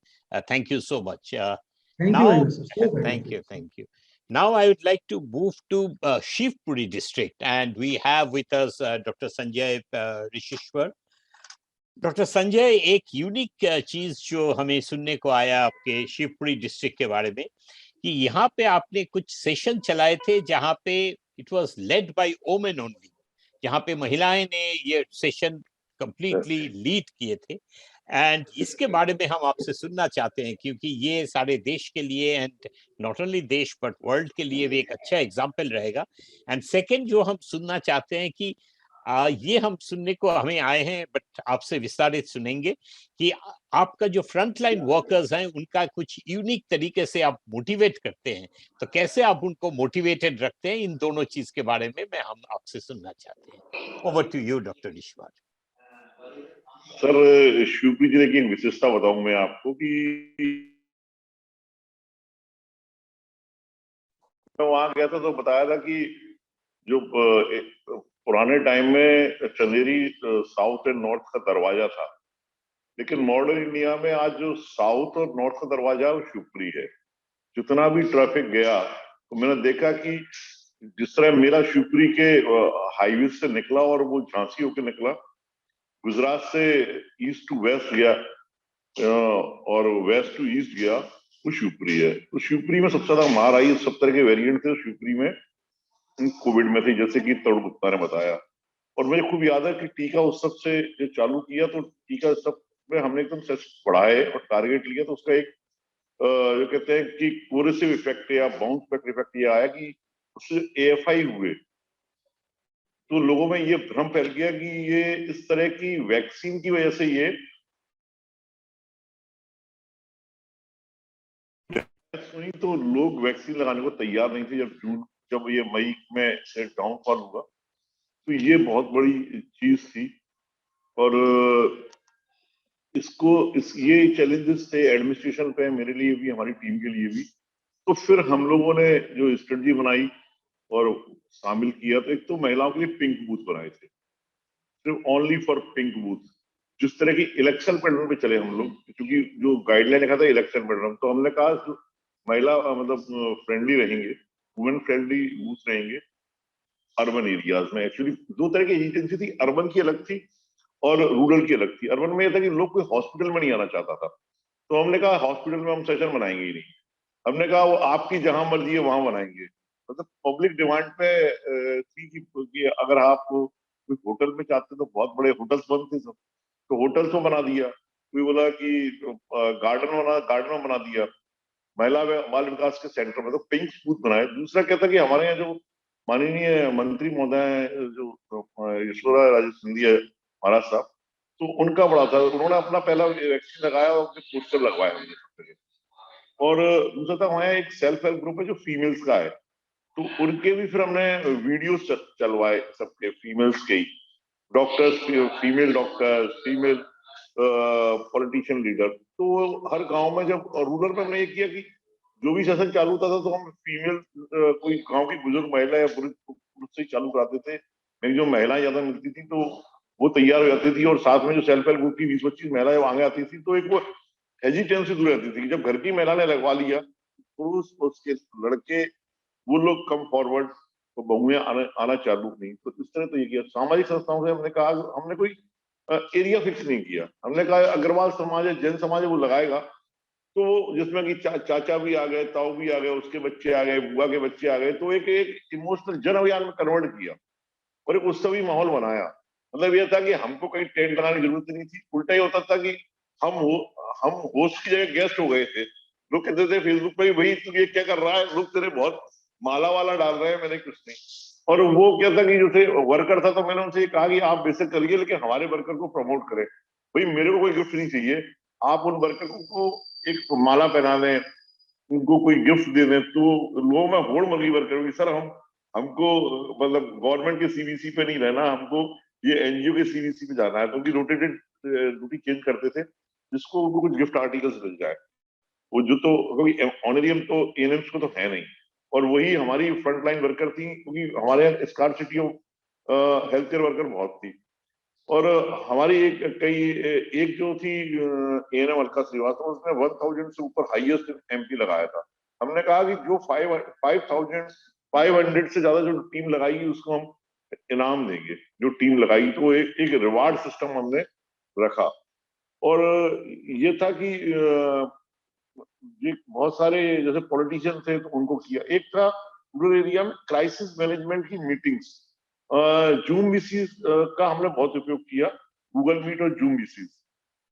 Thank you so much. Thank you very Now, much sir, so thank you, thank you. Now I would like to move to Shivpuri district, and we have with us Dr. Sanjay Rishishwar. Doctor Sanjay, एक unique चीज जो हमें सुनने को आया आपके Shivpuri district के बारे में, कि यहाँ पे आपने कुछ सेशन चलाए थे जहाँ पे it was led by women only, जहाँ पे महिलाएं ने ये सेशन कंप्लीटली लीड किए थे। एंड इसके बारे में हम आपसे सुनना चाहते हैं, क्योंकि ये सारे देश के लिए, एंड नॉट ओनली देश बट वर्ल्ड के लिए भी एक अच्छा एग्जाम्पल रहेगा। एंड सेकेंड जो हम सुनना चाहते हैं कि ये हम सुनने को हमें आए हैं, बट आपसे विस्तारित सुनेंगे कि आपका जो फ्रंट लाइन वर्कर्स हैं उनका कुछ यूनिक तरीके से आप मोटिवेट करते हैं, तो कैसे आप उनको मोटिवेटेड रखते हैं, इन दोनों चीज के बारे में हम आपसे सुनना चाहते हैं। Over to you doctor Ishwar. Sir, Shivpuri जिले की एक विशेषता बताऊं मैं आपको कि मैं वहां गया था तो बताया था कि जो पुराने टाइम में चंदेरी साउथ एंड नॉर्थ का दरवाजा था, लेकिन मॉडर्न इंडिया में आज जो साउथ और नॉर्थ का दरवाजा है वो शिवपुरी है। जितना भी ट्रैफिक गया तो मैंने देखा कि जिस तरह मेरा शिवपुरी के हाईवे से निकला और वो झांसी होकर निकला, गुजरात से ईस्ट टू वेस्ट गया और वेस्ट टू ईस्ट गया, वो शिवपुरी है। तो शिवपुरी में सबसे ज्यादा मार आई, सब तरह के वेरिएंट थे शिवपुरी में कोविड में थे, जैसे कि तरुण गुप्ता ने बताया। और मुझे खूब याद है कि टीका उत्सव से जो चालू किया, तो टीका उत्सव में हमने एकदम सेस बढ़ाए और टारगेट लिया, तो उसका एक जो कहते हैं कि कोरेसिव इफेक्ट या बाउंस बैक इफेक्ट ये आया कि उससे AFI हुए, तो लोगों में ये भ्रम फैल गया कि ये इस तरह की वैक्सीन की वजह से ये सुनी, तो लोग वैक्सीन लगाने को तैयार नहीं थे। जब ये मई में डाउनफॉल हुआ, तो ये बहुत बड़ी चीज थी। और ये चैलेंजेस थे एडमिनिस्ट्रेशन पे, मेरे लिए भी, हमारी टीम के लिए भी। तो फिर हम लोगों ने जो स्ट्रेटजी बनाई और शामिल किया, तो एक तो महिलाओं के लिए पिंक बूथ बनाए थे, सिर्फ ओनली फॉर पिंक बूथ। जिस तरह की इलेक्शन पैटर्न पे चले हम लोग, क्योंकि जो गाइडलाइन लिखा था इलेक्शन पैटर्न, तो हमने कहा महिला मतलब फ्रेंडली रहेंगे, वुमेन फ्रेंडली बूथ रहेंगे अर्बन एरियाज में। एक्चुअली दो तरह की एजेंसी थी, अर्बन की अलग थी और रूरल की अलग थी। अर्बन में यह था कि लोग कोई हॉस्पिटल में नहीं आना चाहता था, तो हमने कहा हॉस्पिटल में हम सेशन बनाएंगे ही नहीं। हमने कहा वो आपकी जहां मर्जी है वहां बनाएंगे। मतलब पब्लिक डिमांड पे थी कि अगर आप कोई होटल में चाहते तो बहुत बड़े होटल्स बनते सब, तो होटल्स में बना दिया। कोई बोला कि गार्डन में बना दिया, महिला बाल विकास के सेंटर में तो पिंक बूथ बनाए। दूसरा क्या था कि हमारे यहाँ जो माननीय मंत्री महोदय जो यशोदा राजे सिंधिया महाराज साहब, तो उनका बड़ा था, उन्होंने अपना पहला वैक्सीन लगाया और उनके पोस्टर लगवाए हमने सब जगह। और दूसरा था वहाँ एक सेल्फ हेल्प ग्रुप है जो फीमेल्स का है, तो उनके भी फिर हमने वीडियोस चलवाए, सबके फीमेल्स के ही, doctors, female doctors, female politician leader. तो हर गांव में, जब रूरल में हमने ये किया कि जो भी सेशन चालू होता था तो हम फीमेल कोई गांव की बुजुर्ग महिला या पुरुष से चालू कराते थे। लेकिन जो महिलाएं ज्यादा मिलती थी तो वो तैयार हो जाती थी, और साथ में जो सेल्फ हेल्प ग्रुप की 20-25 महिलाएं आगे आती थी, तो एक वो हेजिटेंसी दूर रहती थी कि जब घर की महिला ने लगवा लिया, पुरुष उसके लड़के वो लोग कम फॉरवर्ड, तो बहुएं आना चालू नहीं। तो इस तरह तो ये किया। सामाजिक संस्थाओं से हमने कहा, हमने कोई एरिया फिक्स नहीं किया। हमने कहा अग्रवाल समाज है, जैन समाज है, वो लगाएगा, तो जिसमें कि चाचा भी आ गए, ताऊ भी आ गए, उसके बच्चे आ गए, बुआ के बच्चे आ गए, तो एक इमोशनल जन अभियान में कन्वर्ट किया और एक उत्सवी माहौल बनाया। मतलब यह था कि हमको कहीं टेंट लगाने की जरूरत नहीं थी। उल्टा ही होता था कि हम होस्ट की जगह गेस्ट हो गए थे। लोग कहते थे फेसबुक पे, भाई तू ये क्या कर रहा है, लोग तेरे बहुत माला वाला डाल रहे हैं। मैंने कुछ नहीं। और वो क्या था कि जो थे वर्कर था, तो मैंने उनसे कहा कि आप बेशक करिए, लेकिन हमारे वर्कर को प्रमोट करें। भाई मेरे को कोई गिफ्ट नहीं चाहिए, आप उन वर्कर को एक माला पहना दें, उनको कोई गिफ्ट दे दें, तो लोगों में होड़ मगी वर्कर की, सर हमको मतलब गवर्नमेंट के CVC पे नहीं रहना, हमको ये NGO के CVC पे जाना है। तो उनकी रोटेटेड ड्यूटी चेंज करते थे। जिसको उनको कुछ गिफ्ट आर्टिकल्स मिल जाए। वो जो तो क्योंकि ऑनरियम तो एएनएम्स को तो है नहीं, और वही हमारी फ्रंट लाइन वर्कर थी, क्योंकि हमारे यहाँ scarcity of health care worker बहुत थी। और हमारी एक जो थी एएनएम अलका श्रीवास्तव, उसने 1000 से ऊपर हाईएस्ट एमपी लगाया था। हमने कहा कि जो 5500 से ज्यादा जो टीम लगाएगी उसको हम इनाम देंगे, जो टीम लगाई। तो एक रिवार्ड सिस्टम हमने रखा। और ये था कि ये बहुत सारे जैसे पॉलिटिशियन थे तो उनको किया। एक था रूरल एरिया में क्राइसिस मैनेजमेंट की मीटिंग्स, जूम बीसी का हमने बहुत उपयोग किया, गूगल मीट और जूम बीसी।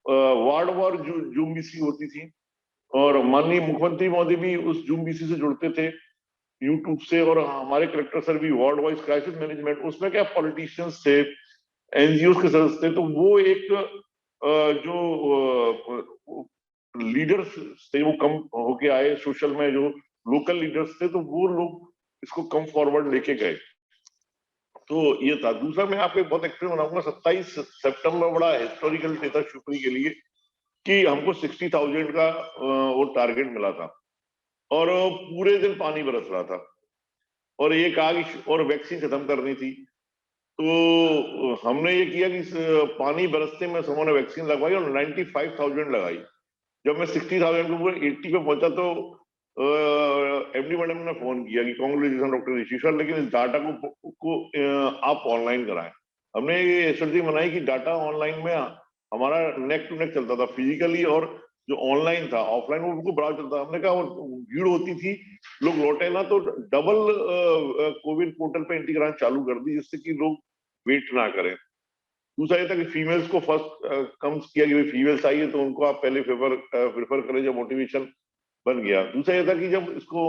वार्ड वार जूम बीसी होती थी, और माननीय मुख्यमंत्री महोदय भी उस जूम बीसी से जुड़ते थे यूट्यूब से, और हमारे कलेक्टर सर भी वार्ड वाइज क्राइसिस मैनेजमेंट। उसमें क्या पॉलिटिशियंस थे, एनजीओ के सदस्य थे, तो वो एक जो लीडर्स थे वो कम होके आए सोशल में, जो लोकल लीडर्स थे तो वो लोग इसको कम फॉरवर्ड लेके गए। तो ये था। दूसरा मैं आपको एक बहुत एक्सपीरियंस बनाऊंगा। 27 सितंबर बड़ा हिस्टोरिकल डे था शुक्री के लिए, कि हमको 60,000 का वो टारगेट मिला था, और पूरे दिन पानी बरस रहा था, और एक आग और वैक्सीन खत्म करनी थी। तो हमने ये किया कि पानी बरसते में समूह ने वैक्सीन लगवाई और 95,000 लगाई। जब मैं 60,000 के ऊपर 80 पे पहुंचा तो एमडी मैडम ने फोन किया कि कांग्रेचुलेशन डॉक्टर ऋषि सर, लेकिन इस डाटा को आप ऑनलाइन कराएं। हमने ये स्ट्रेटजी बनाई कि डाटा ऑनलाइन में हमारा नेक टू नेक चलता था फिजिकली, और जो ऑनलाइन था ऑफलाइन वो बिल्कुल बड़ा चलता। हमने कहा भीड़ होती थी, लोग लौटे ना, तो डबल कोविन पोर्टल पे एंट्री कराना चालू कर दी, जिससे कि लोग वेट ना करें। दूसरा ये था कि फीमेल्स को फर्स्ट कम किया कि फीमेल्स आई है तो उनको आप पहले प्रेफर करें, जो मोटिवेशन बन गया। दूसरा ये था कि जब इसको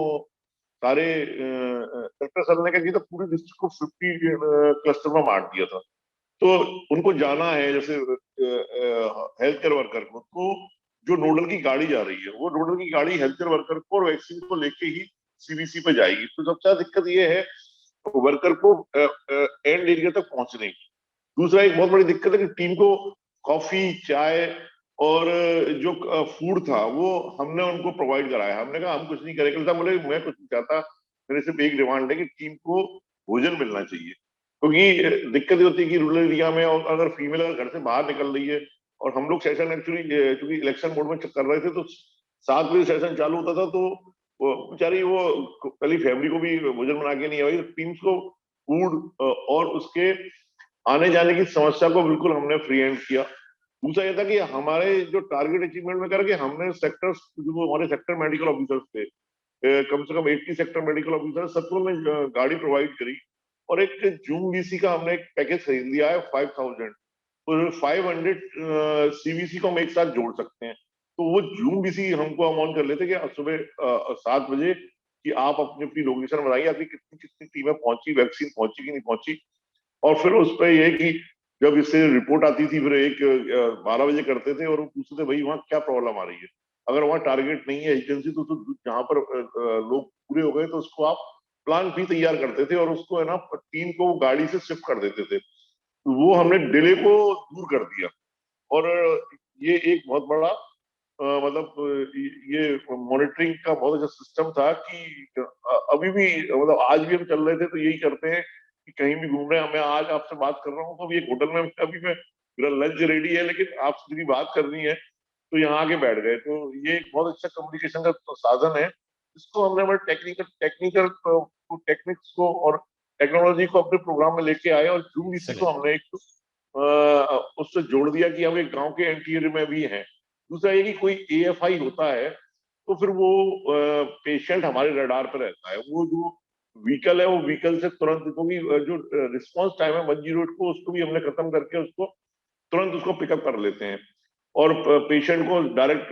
सारे कलेक्टर सर ने क्या किया था, पूरे डिस्ट्रिक्ट को 50 क्लस्टर में बांट दिया था। तो उनको जाना है जैसे हेल्थ केयर वर्कर को, तो जो नोडल की गाड़ी जा रही है, वो नोडल की गाड़ी हेल्थ केयर वर्कर को और वैक्सीन को लेके ही सीबीसी पे जाएगी। तो सबसे ज्यादा दिक्कत ये है वर्कर को एंड एरिया तक पहुंचने की। दूसरा एक बहुत बड़ी दिक्कत है कि टीम को कॉफी, चाय और जो फूड था वो हमने उनको प्रोवाइड कराया। हमने कहा हम कुछ नहीं करेंगे, बोले मैं कुछ नहीं चाहता, मेरे सिर्फ एक डिमांड है कि टीम को भोजन मिलना चाहिए। क्योंकि दिक्कत होती है कि रूरल एरिया में और अगर फीमेल अगर घर से बाहर निकल रही है, और हम लोग सेशन एक्चुअली क्योंकि इलेक्शन मोड में कर रहे थे, तो 7 बजे सेशन चालू होता था, तो बेचारी वो पहली फैमिली को भी भोजन बना के नहीं आई। टीम्स को फूड और उसके आने जाने की समस्या को बिल्कुल हमने फ्री हैंड किया। दूसरा यह था कि हमारे जो टारगेट अचीवमेंट में करके हमने सेक्टर्स, जो हमारे सेक्टर मेडिकल ऑफिसर्स थे, कम से कम 80 सेक्टर मेडिकल ऑफिसर, सबको में गाड़ी प्रोवाइड करी। और एक जूम बीसी का हमने एक पैकेज खरीद लिया है 5000, तो 500 सीबीसी को हम एक साथ जोड़ सकते हैं। तो वो जूम बीसी हमको अमाउंट कर लेते कि सुबह 7 बजे कि आप अपनी अपनी लोकेशन बनाइए, आपकी कितनी कितनी टीमें पहुंची, वैक्सीन पहुंची कि नहीं पहुंची। और फिर उस पर यह कि जब इससे रिपोर्ट आती थी, फिर 12 बजे करते थे और पूछते थे भाई वहाँ क्या प्रॉब्लम आ रही है। अगर वहाँ टारगेट नहीं है एजेंसी, तो जहाँ पर लोग पूरे हो गए तो उसको आप प्लान भी तैयार करते थे और उसको है ना टीम को गाड़ी से शिफ्ट कर देते थे। तो वो हमने डिले को दूर कर दिया। और ये एक बहुत बड़ा मतलब ये मॉनिटरिंग का बहुत अच्छा सिस्टम था कि अभी भी मतलब आज भी हम चल रहे थे तो यही करते हैं कि कहीं भी घूम रहे हैं। मैं आज आपसे बात कर रहा हूँ तो अभी एक होटल में अभी मेरा लंच रेडी है, लेकिन आपसे मेरी बात करनी है तो यहाँ आके बैठ गए। तो ये एक बहुत अच्छा कम्युनिकेशन का साधन है, इसको हमने हमारे टेक्निक्स को और टेक्नोलॉजी को अपने प्रोग्राम में लेके आए, और जूम इसी को हमने एक उससे जोड़ दिया कि हम एक गांव के इंटीरियर में भी हैं। दूसरा ये कि कोई एएफआई होता है तो फिर वो पेशेंट हमारे रडार पर रहता है। वो जो व्हीकल है वो व्हीकल से तुरंत, क्योंकि जो रिस्पांस टाइम है 108 को, उसको भी हमने खत्म करके उसको तुरंत उसको पिकअप कर लेते हैं और पेशेंट को डायरेक्ट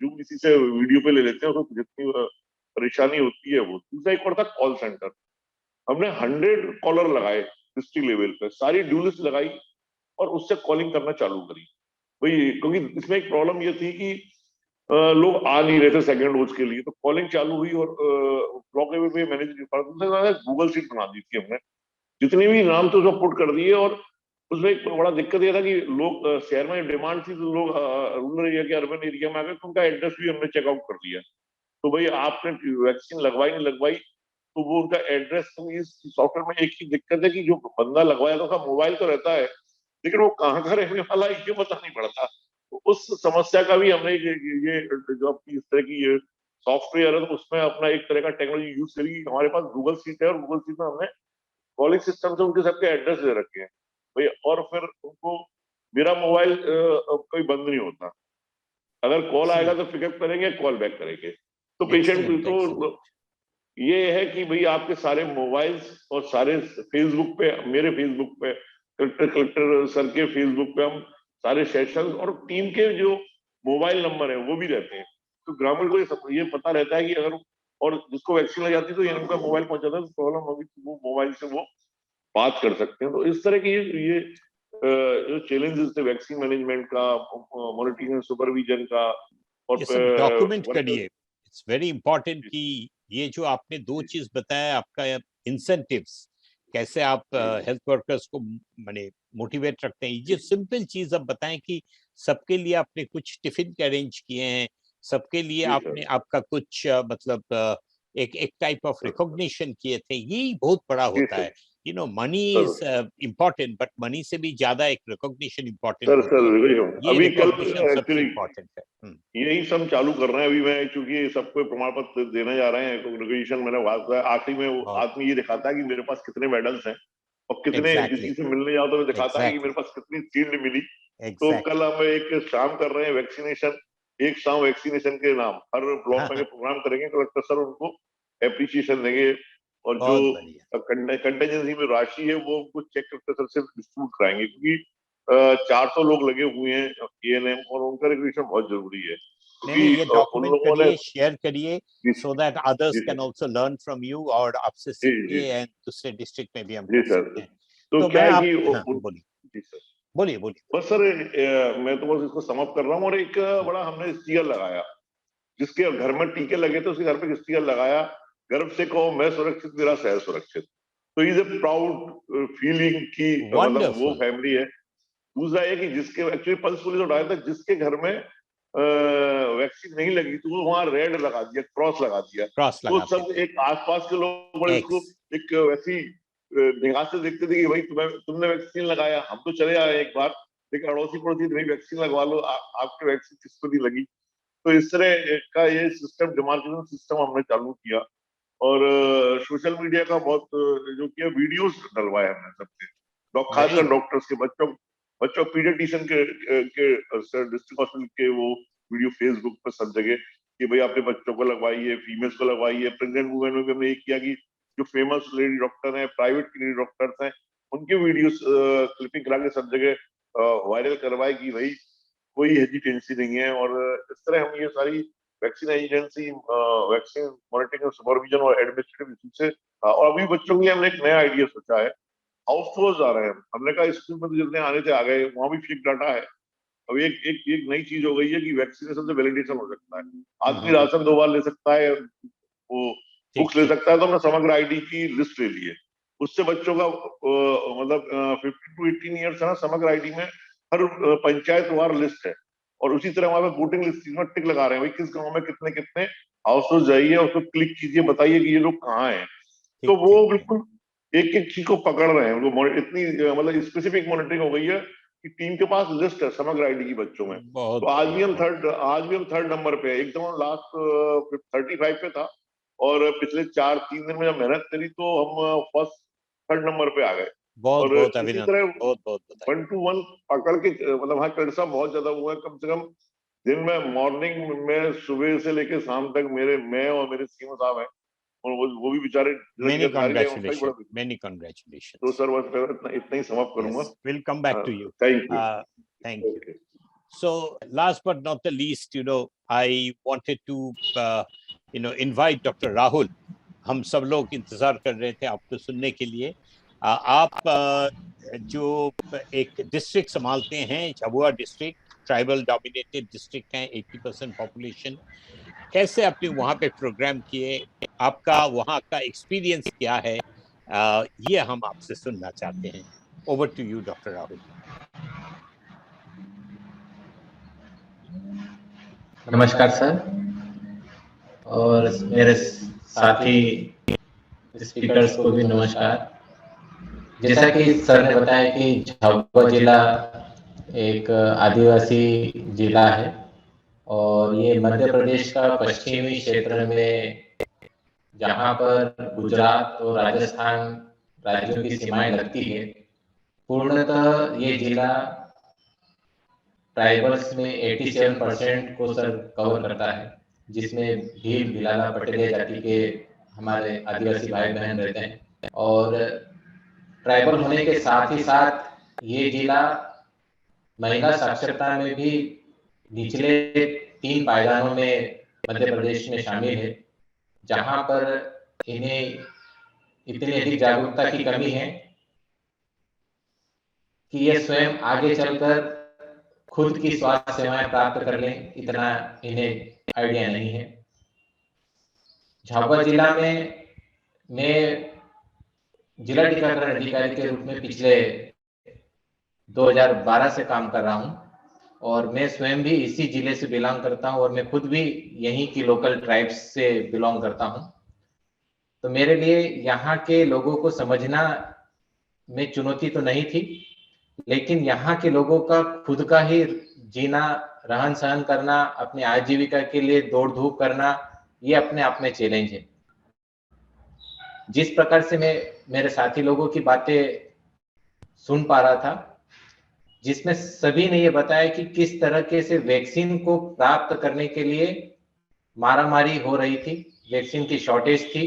जूम इसी से वीडियो पे ले लेते हैं, उसको जितनी परेशानी होती है वो। दूसरा एक और था कॉल सेंटर। हमने 100 कॉलर लगाए डिस्ट्रिक्ट लेवल पे, सारी ड्यूलिस्ट लगाई और उससे कॉलिंग करना चालू करी भाई। क्योंकि इसमें एक प्रॉब्लम ये थी कि लोग आ नहीं रहे थे सेकंड डोज के लिए, तो कॉलिंग चालू हुई और ब्लॉक लेवल पे मैनेज गूगल शीट बना दी थी हमने, जितने भी नाम थे उसको पुट कर दिए और उसमें एक बड़ा दिक्कत ये था कि लोग शहर में डिमांड थी तो लोग रूरल एरिया के अर्बन एरिया में आ गए, तो उनका एड्रेस भी हमने चेकआउट कर लिया। तो भाई आपने वैक्सीन लगवाई नहीं लगवाई, तो वो उनका एड्रेस, तो इस सॉफ्टवेयर में एक ही दिक्कत है कि जो बंदा लगवाया था उसका मोबाइल तो रहता है, लेकिन वो कहाँ का रहने वाला है ये पता नहीं पड़ता। तो उस समस्या का भी हमने ये जो अपनी इस तरह की ये सॉफ्टवेयर है, तो उसमें अपना एक तरह का टेक्नोलॉजी यूज करी। हमारे पास गूगल सीट है और गूगल सीट में हमने कॉलिंग सिस्टम से उनके सबके एड्रेस दे रखे हैं भाई, और फिर उनको मेरा मोबाइल कभी बंद नहीं होता, अगर कॉल आएगा तो पिकअप करेंगे, कॉल बैक करेंगे। तो पेशेंट तो ये है कि भाई आपके सारे मोबाइल्स और सारे फेसबुक पे, मेरे फेसबुक पे, कलेक्टर सर के फेसबुक पे हम सारे सेशन और टीम के जो मोबाइल नंबर है वो भी रहते हैं। तो ग्रामीण को ये पता रहता है कि अगर, और जिसको वैक्सीन लग जाती है तो ये उनका मोबाइल पहुंच जाता है, तो प्रॉब्लम होगी तो वो मोबाइल से वो बात कर सकते हैं। तो इस तरह की ये जो चैलेंजेस थे वैक्सीन मैनेजमेंट का, मॉनिटरिंग सुपरविजन का, और ये सब डॉक्यूमेंट वर्कर्स। करिए। इट्स वेरी इंपॉर्टेंट कि ये जो आपने दो चीज बताया, आपका इंसेंटिव्स, कैसे आप हेल्थ वर्कर्स को माने मोटिवेट रखते हैं, ये सिंपल चीज अब बताएं कि सबके लिए आपने कुछ टिफिन के अरेंज किए हैं, सबके लिए जी आपने आपका कुछ मतलब एक एक टाइप ऑफ रिकॉग्निशन किए थे, यही बहुत बड़ा होता है। You know money is important, but money से भी ज्यादा एक रिकॉग्निशन इम्पोर्टेंट सर होती है। ये अभी कल रिकॉग्निशन सबसे एक्चुअली इम्पोर्टेंट है। यही सब चालू कर रहे हैं अभी। मैं चूंकि सबको प्रमाण पत्र देने जा रहे हैं, रिकॉग्निशन मैंने आखिरी में बहुत आदमी ये दिखाता है कि मेरे पास कितने मेडल्स हैं, और कितने एग्जैक्टली किसी से मिलने जाओ तो दिखाता है कि मेरे एग्जैक्टली पास कितनी शील्ड मिली। तो एग्जैक्टली कल हम एक शाम कर रहे हैं वैक्सीनेशन, एक शाम वैक्सीनेशन के नाम हर ब्लॉक में प्रोग्राम करेंगे, कलेक्टर सर उनको एप्रिसिएशन देंगे, और जो बहुत बढ़िया। कंटेंजेंसी में राशि है वो उनको चेक कलेक्टर सर से डिस्ट्रीब्यूट कराएंगे, क्योंकि 400 लोग लगे हुए हैं एएनएम, और उनका रिकग्निशन बहुत जरूरी है, नहीं नहीं, क्योंकि ये उन डॉक्यूमेंट लोगों ने। करिए, शेयर करिए, जी सो दैट अदर्स जी can sir, also learn from you, और आपसे सीख जी के जी एंड दूसरे डिस्ट्रिक्ट में भी हम जी कर सर। सकते हैं। तो तो क्या मैं है आप, कि हाँ बोलिए जी सर, बोलिए बोलिए। बस सर मैं तो बस इसको समाप्त कर रहा हूँ। और एक बड़ा हमने स्टिकर लगाया, जिसके घर में टीके लगे थे उसके घर पे स्टिकर लगाया, गर्व से कहो मैं सुरक्षित, मेरा शहर सुरक्षित। तो इज ए प्राउड फीलिंग कि मतलब वो वंडरफुल। फैमिली है। दूसरा ये कि जिसके एक्चुअली पल्स पोलियो डाला था, जिसके घर में वैक्सीन नहीं लगी तो वो वहां रेड लगा दिया, क्रॉस लगा दिया। क्रॉस तो लगाते सब थे। एक आसपास के लोग बड़े इसको एक्स। एक वैसी निगाह से देखते थे कि भाई तुमने वैक्सीन लगाया, हम तो चले आए एक बार, लेकिन अड़ोसी पड़ोसी भाई वैक्सीन लगवा लो, आपके वैक्सीन किसको नहीं लगी। तो इस तरह का ये सिस्टम, डिमार्केशन सिस्टम हमने चालू किया। और सोशल मीडिया का बहुत जो किया, वीडियोस डलवाए हमने सबके, वेरी खासकर गुड। डॉक्टर्स के, बच्चों बच्चों पीडियाट्रिशियन के डिस्ट्रिक्ट हॉस्पिटल के वो वीडियो फेसबुक पर सब जगह कि भाई अपने बच्चों को लगवाइए, फीमेल्स को लगवाइए। प्रेग्नेंट वुमेन में भी हमने ये किया कि जो फेमस लेडी डॉक्टर हैं, प्राइवेट लेडी डॉक्टर्स हैं, उनके वीडियोस क्लिपिंग करा के सब जगह वायरल करवाए कि भाई कोई हेजिटेंसी नहीं है। और इस तरह हम ये सारी vaccine agency, vaccine monitoring, supervision और एडमिनिस्ट्रेटिव से। और अभी बच्चों के लिए हमने एक नया आइडिया सोचा है, हाउस टूर्स आ रहे हैं। हमने कहा स्कूल में तो जितने आने थे आ गए, वहां भी फेक डाटा है। अब एक एक एक नई चीज हो गई है कि वैक्सीनेशन से वैलिडेशन हो सकता है, आदमी राशन 2 बार ले सकता है, वो ठीक बुक्स ले ठीक सकता है। ठीक। तो हमने समग्र आईडी की लिस्ट ले ली है, उससे बच्चों का मतलब 15 to 18 ईयर्स है ना, समग्र आईडी में हर पंचायत वार लिस्ट है। और उसी तरह हमारे वोटिंग लिस्ट में टिक लगा रहे हैं, भाई किस गांव में कितने कितने हाउस होल्ड, जाइए और उसको क्लिक कीजिए, बताइए कि ये लोग कहाँ हैं। तो ठीक वो ठीक ठीक। बिल्कुल एक एक चीज को पकड़ रहे हैं। उनको इतनी मतलब स्पेसिफिक मॉनिटरिंग हो गई है कि टीम के पास लिस्ट है समग्र आईडी की बच्चों में। तो बहुत बढ़िया बहुत। आज भी हम थर्ड नंबर पे है, एकदम लास्ट 35 पे था। और पिछले 4-3 दिन में जब मेहनत करी तो हम फर्स्ट थर्ड नंबर पे आ गए। बहुत और बहुत इसी अभिनंदन, तरह बहुत बहुत बधाई। 1 to 1 पकड़ के मतलब हाँ कड़सा बहुत ज्यादा हुआ है। कम से कम दिन में मॉर्निंग में सुबह से लेके शाम तक मैं और मेरे सीएम साहब हैं, और वो भी बेचारे जल्दी मेनी अधिकारी रहे, उनका भी कॉन्ग्रेचुलेशन, बड़ा। मेनी तो कॉन्ग्रेचुलेशंस। सर बस मैं इतना ही समाप्त करूंगा। Yes, we'll come back to you. Thank you. Thank you. Okay. So, last but not the least, I wanted to, invite Dr. Rahul. हम सब लोग इंतजार कर रहे थे आपको सुनने के लिए। आप जो एक डिस्ट्रिक्ट संभालते हैं, Jhabua district, tribal dominated district है, 80% पॉपुलेशन, कैसे आपने वहां पे प्रोग्राम किए, आपका वहां का एक्सपीरियंस क्या है, ये हम आपसे सुनना चाहते हैं। Over to you, Dr. Rahul. नमस्कार सर और मेरे साथी स्पीकर्स को भी नमस्कार। जैसा कि सर ने बताया कि झाबुआ जिला एक आदिवासी जिला है और ये मध्य प्रदेश का पश्चिमी क्षेत्र में, जहां पर गुजरात और राजस्थान राज्यों की सीमाएं लगती है, पूर्णतः ये जिला ट्राइबल्स में 87% को सर कवर करता है, जिसमें भील, भिलाला, पटेल जाति के हमारे आदिवासी भाई बहन रहते हैं। और ट्राइबल होने के साथ ही साथ ये जिला महिला साक्षरता में भी निचले 3 पायदानों में मध्य प्रदेश में शामिल है, जहां पर इन्हें इतनी अधिक जागरूकता की कमी है कि ये स्वयं आगे चलकर खुद की स्वास्थ्य सेवाएं प्राप्त कर लें, इतना इन्हें आइडिया नहीं है। झाबुआ जिला में मैं जिला टीकाकरण अधिकारी के रूप में पिछले 2012 से काम कर रहा हूं और मैं स्वयं भी इसी जिले से बिलोंग करता हूं और मैं खुद भी यहीं की लोकल ट्राइब्स से बिलोंग करता हूं। तो मेरे लिए यहाँ के लोगों को समझना में चुनौती तो नहीं थी, लेकिन यहाँ के लोगों का खुद का ही जीना, रहन सहन करना, अपनी आजीविका के लिए दौड़ धूप करना, ये अपने आप में चैलेंज है। जिस प्रकार से मैं मेरे साथी लोगों की बातें सुन पा रहा था, जिसमें सभी ने ये बताया कि किस तरह से वैक्सीन को प्राप्त करने के लिए मारामारी हो रही थी, वैक्सीन की शॉर्टेज थी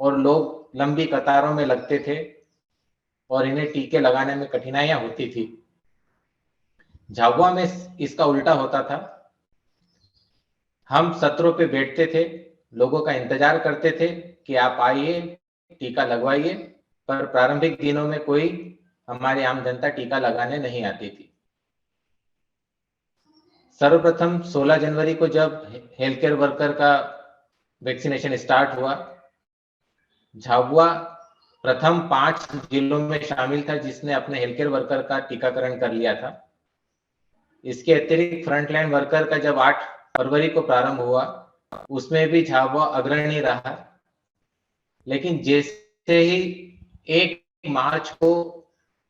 और लोग लंबी कतारों में लगते थे और इन्हें टीके लगाने में कठिनाइयां होती थी। झाबुआ में इसका उल्टा होता था। हम सत्रों पे बैठते थे, लोगों का इंतजार करते थे कि आप आइए, टीका लगवाइए, पर प्रारंभिक दिनों में कोई हमारी आम जनता टीका लगाने नहीं आती थी। सर्वप्रथम 16 जनवरी को जब हेल्थ केयर वर्कर का वैक्सीनेशन स्टार्ट हुआ, झाबुआ प्रथम 5 जिलों में शामिल था जिसने अपने हेल्थ केयर वर्कर का टीकाकरण कर लिया था। इसके अतिरिक्त फ्रंटलाइन वर्कर का जब 8 फरवरी को प्रारंभ हुआ, उसमें भी झाबुआ अग्रणी रहा। लेकिन जैसे ही 1 मार्च को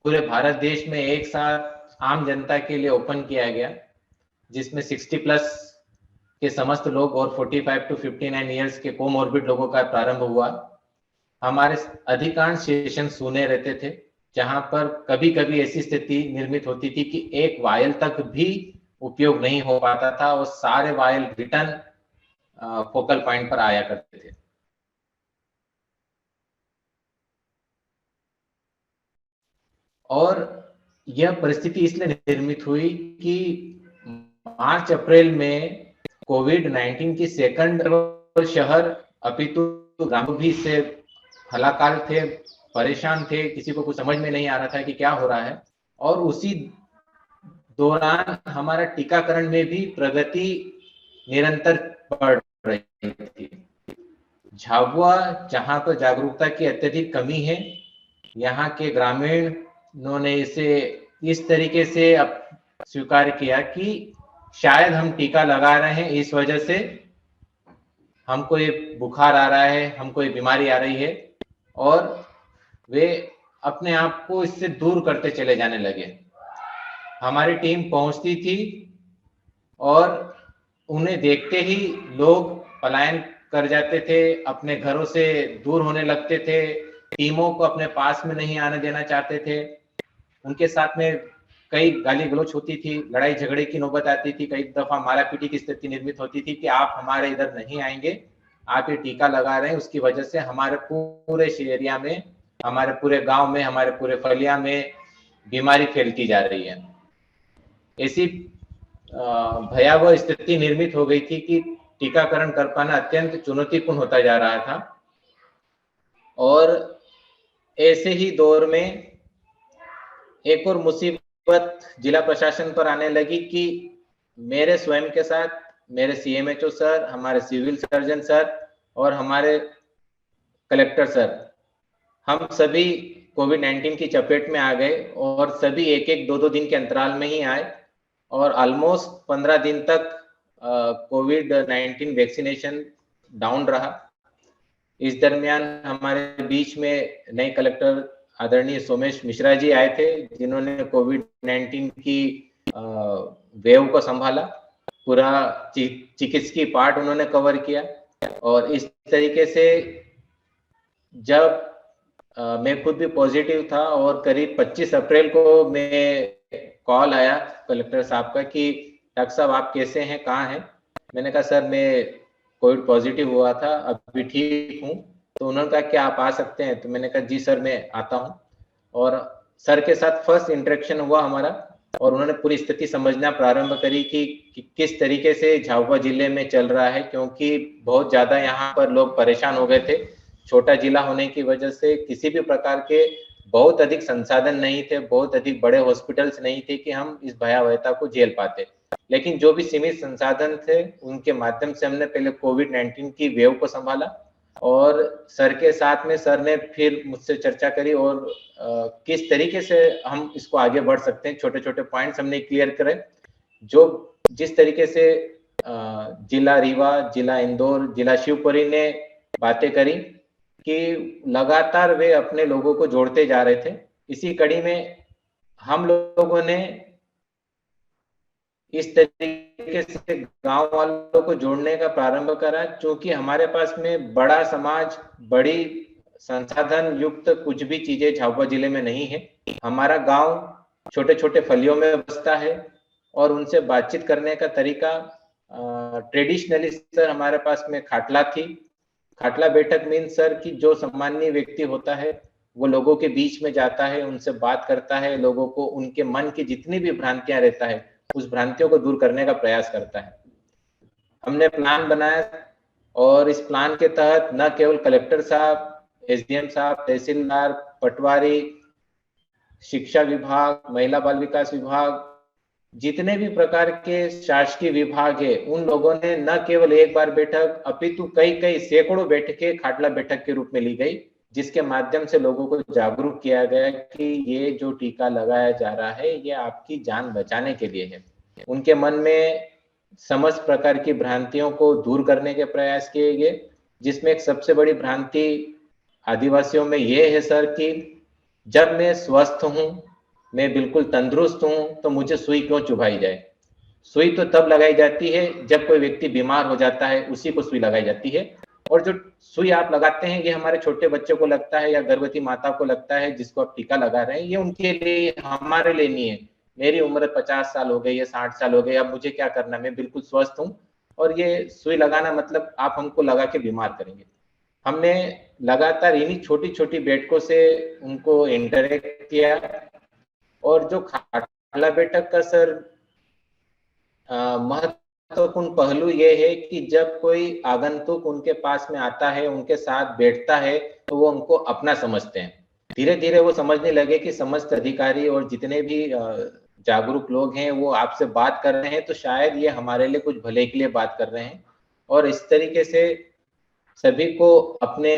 पूरे भारत देश में एक साथ आम जनता के लिए ओपन किया गया, जिसमें 60+ के समस्त लोग और 45 to 59 ईयर्स के कोमॉर्बिड लोगों का प्रारंभ हुआ, हमारे अधिकांश सेशन सुने रहते थे, जहां पर कभी कभी ऐसी स्थिति निर्मित होती थी कि एक वायल तक भी उपयोग नहीं हो पाता था और सारे वायल रिटर्न फोकल पॉइंट पर आया करते थे। और यह परिस्थिति इसलिए निर्मित हुई कि मार्च अप्रैल में कोविड-19 की सेकंड शहर अपितु ग्राम भी इससे हलाकाल थे, परेशान थे, किसी को कुछ समझ में नहीं आ रहा था कि क्या हो रहा है। और उसी दौरान हमारा टीकाकरण में भी प्रगति निरंतर बढ़ रही थी। झाबुआ, जहां पर जागरूकता की अत्यधिक कमी है, यहाँ के ग्रामीणों ने इसे इस तरीके से अब स्वीकार किया कि शायद हम टीका लगा रहे हैं, इस वजह से हमको ये बुखार आ रहा है, हमको ये बीमारी आ रही है, और वे अपने आप को इससे दूर करते चले जाने लगे। हमारी टीम पहुंचती थी और उन्हें देखते ही लोग पलायन कर जाते थे, अपने घरों से दूर होने लगते थे, टीमों को अपने पास में नहीं आने देना चाहते थे। उनके साथ में कई गाली गलौच होती थी, लड़ाई झगड़े की नौबत आती थी, कई दफा मारापीटी की स्थिति निर्मित होती थी कि आप हमारे इधर नहीं आएंगे, आप ये टीका लगा रहे हैं, उसकी वजह से हमारे पूरे एरिया में, हमारे पूरे गांव में, हमारे पूरे फलिया में बीमारी फैलती जा रही है। ऐसी भयावह स्थिति निर्मित हो गई थी कि टीकाकरण कर पाना अत्यंत चुनौतीपूर्ण होता जा रहा था। और ऐसे ही दौर में एक और मुसीबत जिला प्रशासन पर आने लगी कि मेरे स्वयं के साथ मेरे CMHO सर, हमारे सिविल सर्जन सर और हमारे कलेक्टर सर, हम सभी कोविड-19 की चपेट में आ गए और सभी एक एक 2-2 दिन के अंतराल में ही आए और ऑलमोस्ट 15 दिन तक कोविड-19 वैक्सीनेशन डाउन रहा। इस दरमियान हमारे बीच में नए कलेक्टर आदरणीय सोमेश मिश्रा जी आए थे, जिन्होंने कोविड-19 की वेव को संभाला। पूरा चिकित्सकीय पार्ट उन्होंने कवर किया और इस तरीके से जब मैं खुद भी पॉजिटिव था और करीब 25 अप्रैल को मैं कॉल आया कलेक्टर साहब का कि डॉक्टर साहब आप कैसे हैं, कहाँ हैं? मैंने कहा सर मैं कोविड पॉजिटिव हुआ था, अभी ठीक हूँ। तो उन्होंने कहा क्या आप आ सकते हैं? तो मैंने कहा जी सर मैं आता हूँ। और सर के साथ फर्स्ट इंटरेक्शन हुआ हमारा और उन्होंने पूरी स्थिति समझना प्रारंभ करी कि किस तरीके से झाबुआ जिले में चल रहा है, क्योंकि बहुत ज्यादा यहाँ पर लोग परेशान हो गए थे। छोटा जिला होने की वजह से किसी भी प्रकार के बहुत अधिक संसाधन नहीं थे, बहुत अधिक बड़े हॉस्पिटल्स नहीं थे कि हम इस भयावहता को झेल पाते। लेकिन जो भी सीमित संसाधन थे उनके माध्यम से हमने पहले कोविड-19 की वेव को संभाला और सर के साथ में सर ने फिर मुझसे चर्चा करी और किस तरीके से हम इसको आगे बढ़ सकते हैं, छोटे छोटे पॉइंट्स हमने क्लियर करे। जो जिस तरीके से जिला रीवा, जिला इंदौर, जिला शिवपुरी ने बातें करी कि लगातार वे अपने लोगों को जोड़ते जा रहे थे। इसी कड़ी में हम लोगों ने इस तरीके से गांव वालों को जोड़ने का प्रारंभ करा, क्योंकि हमारे पास में बड़ा समाज, बड़ी संसाधन युक्त कुछ भी चीजें झाबुआ जिले में नहीं है। हमारा गांव छोटे छोटे फलियों में बसता है और उनसे बातचीत करने का तरीका ट्रेडिशनली सर हमारे पास में खाटला थी। खाटला बैठक मीन सर कि जो सामान्य व्यक्ति होता है वो लोगों के बीच में जाता है, उनसे बात करता है, लोगों को उनके मन की जितनी भी भ्रांतियां रहता है उस भ्रांतियों को दूर करने का प्रयास करता है। हमने प्लान बनाया और इस प्लान के तहत न केवल कलेक्टर साहब, एसडीएम साहब, तहसीलदार, पटवारी, शिक्षा विभाग, महिला बाल विकास विभाग, जितने भी प्रकार के शासकीय विभाग है उन लोगों ने न केवल एक बार बैठक अपितु कई सैकड़ों बैठकें खाटला बैठक के रूप में ली गई, जिसके माध्यम से लोगों को जागरूक किया गया कि ये जो टीका लगाया जा रहा है ये आपकी जान बचाने के लिए है। उनके मन में समस्त प्रकार की भ्रांतियों को दूर करने के प्रयास किए गए, जिसमें एक सबसे बड़ी भ्रांति आदिवासियों में ये है सर कि जब मैं स्वस्थ हूँ, मैं बिल्कुल तंदुरुस्त हूँ, तो मुझे सुई क्यों चुभाई जाए? सुई तो तब लगाई जाती है जब कोई व्यक्ति बीमार हो जाता है, उसी को सुई लगाई जाती है। और जो सुई आप लगाते हैं ये हमारे छोटे बच्चों को लगता है या गर्भवती माता को लगता है जिसको आप टीका लगा रहे हैं, ये उनके लिए, हमारे लिए नहीं है। मेरी उम्र 50 साल हो गई है, 60 साल हो गई, अब मुझे क्या करना, मैं बिल्कुल स्वस्थ हूँ और ये सुई लगाना मतलब आप हमको लगा के बीमार करेंगे। हमने लगातार इन्हीं छोटी छोटी बैठकों से उनको इंटरेक्ट किया और जो खाटला बैठक का सर महत्वपूर्ण पहलू ये है कि जब कोई आगंतुक उनके पास में आता है, उनके साथ बैठता है, तो वो उनको अपना समझते हैं। धीरे धीरे वो समझने लगे कि समस्त अधिकारी और जितने भी जागरूक लोग हैं वो आपसे बात कर रहे हैं तो शायद ये हमारे लिए कुछ भले के लिए बात कर रहे हैं। और इस तरीके से सभी को अपने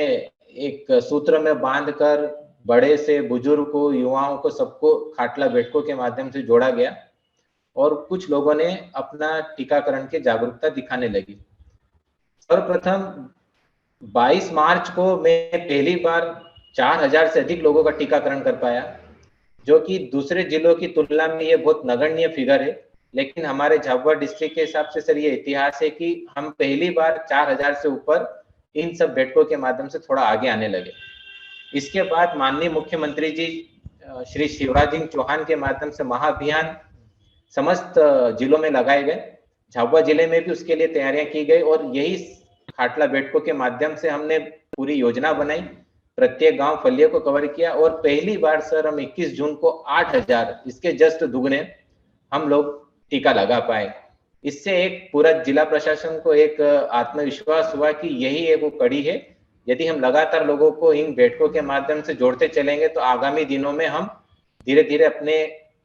एक सूत्र में बांधकर बड़े से बुजुर्ग को, युवाओं को, सबको खाटला बैठकों के माध्यम से जोड़ा गया और कुछ लोगों ने अपना टीकाकरण की जागरूकता दिखाने लगी। सर्वप्रथम 22 मार्च को मैं पहली बार 4000 से अधिक लोगों का टीकाकरण कर पाया, जो कि दूसरे जिलों की तुलना में ये बहुत नगण्य फिगर है। लेकिन हमारे झाबुआ डिस्ट्रिक्ट के हिसाब से सर ये इतिहास है कि हम पहली बार 4000 से ऊपर इन सब बैठकों के माध्यम से थोड़ा आगे आने लगे। इसके बाद माननीय मुख्यमंत्री जी श्री शिवराज सिंह चौहान के माध्यम से महाअभियान समस्त जिलों में लगाए गए। झाबुआ जिले में भी उसके लिए तैयारियां की गई और यही खाटला बैठकों के माध्यम से हमने पूरी योजना बनाई, प्रत्येक गांव फलियों को कवर किया और पहली बार सर हम 21 जून को 8000, इसके जस्ट दुगने हम लोग टीका लगा पाए। इससे एक पूरा जिला प्रशासन को एक आत्मविश्वास हुआ कि यही एक वो कड़ी है। यदि हम लगातार लोगों को इन बैठकों के माध्यम से जोड़ते चलेंगे तो आगामी दिनों में हम धीरे धीरे अपने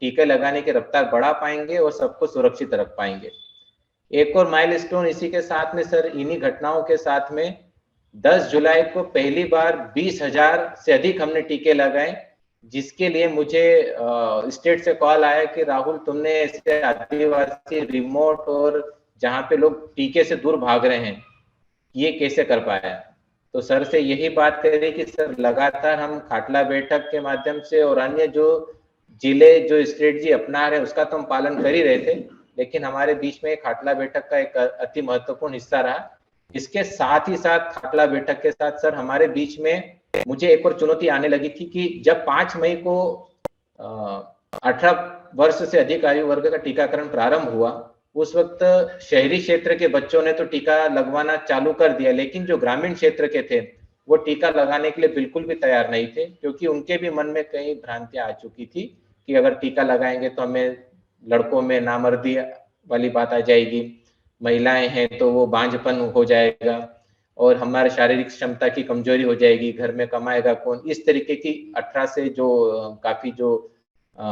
टीके लगाने की रफ्तार बढ़ा पाएंगे और सबको सुरक्षित रख पाएंगे। एक और माइलस्टोन इसी के साथ में सर, इन्हीं घटनाओं के साथ में 10 जुलाई को पहली बार 20,000 से अधिक हमने टीके लगाए, जिसके लिए मुझे स्टेट से कॉल आया कि राहुल तुमने ऐसे आदिवासी रिमोट और जहाँ पे लोग टीके से दूर भाग रहे हैं, ये कैसे कर पाया। तो सर से यही बात करी कि सर लगातार हम खाटला बैठक के माध्यम से और अन्य जो जिले जो स्ट्रेटजी अपना रहे उसका तो हम पालन कर ही रहे थे, लेकिन हमारे बीच में खाटला बैठक का एक अति महत्वपूर्ण हिस्सा रहा। इसके साथ ही साथ खाटला बैठक के साथ सर हमारे बीच में मुझे एक और चुनौती आने लगी थी कि जब 5 मई को 18 वर्ष से अधिक आयु वर्ग का टीकाकरण प्रारंभ हुआ, उस वक्त शहरी क्षेत्र के बच्चों ने तो टीका लगवाना चालू कर दिया, लेकिन जो ग्रामीण क्षेत्र के थे वो टीका लगाने के लिए बिल्कुल भी तैयार नहीं थे, क्योंकि उनके भी मन में कई भ्रांतियां आ चुकी थी कि अगर टीका लगाएंगे तो हमें लड़कों में नामर्दी वाली बात आ जाएगी, महिलाएं हैं तो वो बांझपन हो जाएगा और हमारे शारीरिक क्षमता की कमजोरी हो जाएगी, घर में कमाएगा कौन, इस तरीके की 18 से जो काफी जो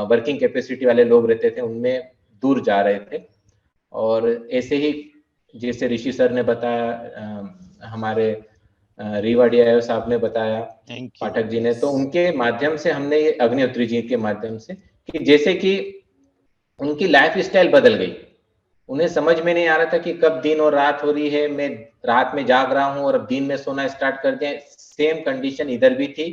वर्किंग कैपेसिटी वाले लोग रहते थे उनमें दूर जा रहे थे। और ऐसे ही जैसे ऋषि सर ने बताया, हमारे रीवा DIO साहब ने बताया, पाठक जी ने, तो उनके माध्यम से हमने ये अग्निहोत्री जी के माध्यम से कि जैसे कि उनकी लाइफ स्टाइल बदल गई, उन्हें समझ में नहीं आ रहा था कि कब दिन और रात हो रही है, मैं रात में जाग रहा हूं और अब दिन में सोना स्टार्ट कर दिया। सेम कंडीशन इधर भी थी,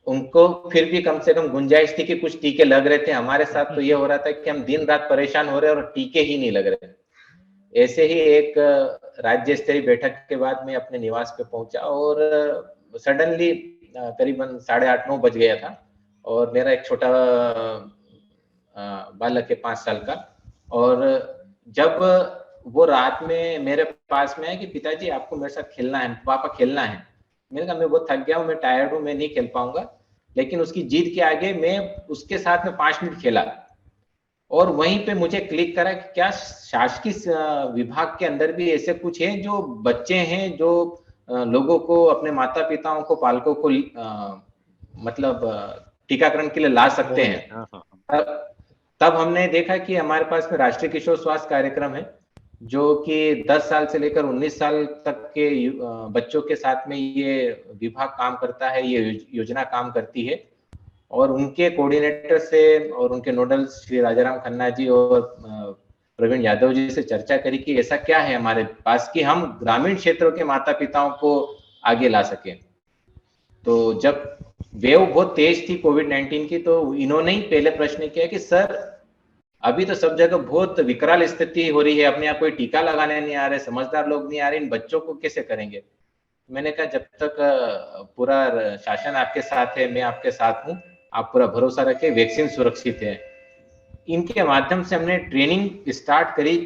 उनको फिर भी कम से कम गुंजाइश थी कि कुछ टीके लग रहे थे। हमारे साथ तो ये हो रहा था कि हम दिन रात परेशान हो रहे और टीके ही नहीं लग रहे। ऐसे ही एक राज्य स्तरीय बैठक के बाद मैं अपने निवास पे पहुंचा और सडनली करीबन 8:30-9 बज गया था और मेरा एक छोटा बालक है 5 साल का, और जब वो रात में मेरे पास में है कि पिताजी आपको मेरे साथ खेलना है, पापा खेलना है। मैंने कहा मैं बहुत थक गया हूँ, मैं टायर्ड हूँ, मैं नहीं खेल पाऊंगा, लेकिन उसकी जिद के आगे मैं उसके साथ में 5 मिनट खेला और वहीं पे मुझे क्लिक करा कि क्या शासकीय विभाग के अंदर भी ऐसे कुछ है जो बच्चे हैं जो लोगों को, अपने माता पिताओं को, पालकों को मतलब टीकाकरण के लिए ला सकते हैं। तब हमने देखा कि हमारे पास में राष्ट्रीय किशोर स्वास्थ्य कार्यक्रम है जो कि 10 साल से लेकर 19 साल तक के बच्चों के साथ में ये विभाग काम करता है, ये योजना काम करती है। और उनके कोऑर्डिनेटर से और उनके नोडल श्री राजाराम खन्ना जी और प्रवीण यादव जी से चर्चा करी कि ऐसा क्या है हमारे पास कि हम ग्रामीण क्षेत्रों के माता पिताओं को आगे ला सके। तो जब वेव बहुत तेज थी कोविड-19 की, तो इन्होंने ही पहले प्रश्न किया कि सर अभी तो सब जगह बहुत विकराल स्थिति हो रही है, अपने यहाँ कोई टीका लगाने नहीं आ रहे, समझदार लोग नहीं आ रहे, इन बच्चों को कैसे करेंगे। मैंने कहा जब तक पूरा शासन आपके साथ है, मैं आपके साथ हूँ, आप पूरा भरोसा रखें, वैक्सीन सुरक्षित है। इनके माध्यम से हमने ट्रेनिंग स्टार्ट करी,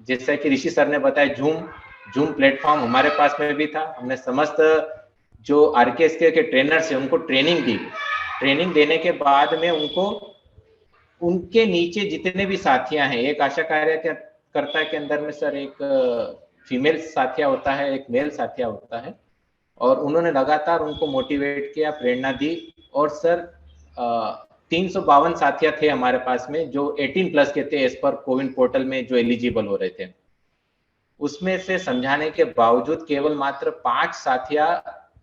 जैसा कि ऋषि सर ने बताया, जूम प्लेटफॉर्म हमारे पास में भी था। हमने समस्त जो RKSK के ट्रेनर्स हैं उनको ट्रेनिंग दी। ट्रेनिंग देने के बाद में उनको उनके नीचे जितने भी साथियां हैं, एक आशा कार्यकर्ता के अंदर में सर एक फीमेल साथिया होता है, एक मेल साथिया होता है, और उन्होंने लगातार उनको मोटिवेट किया, प्रेरणा दी। और सर 352 साथिया थे हमारे पास में जो 18+ के थे एज पर कोविन पोर्टल में जो एलिजिबल हो रहे थे। उसमें से समझाने के बावजूद केवल मात्र 5 साथिया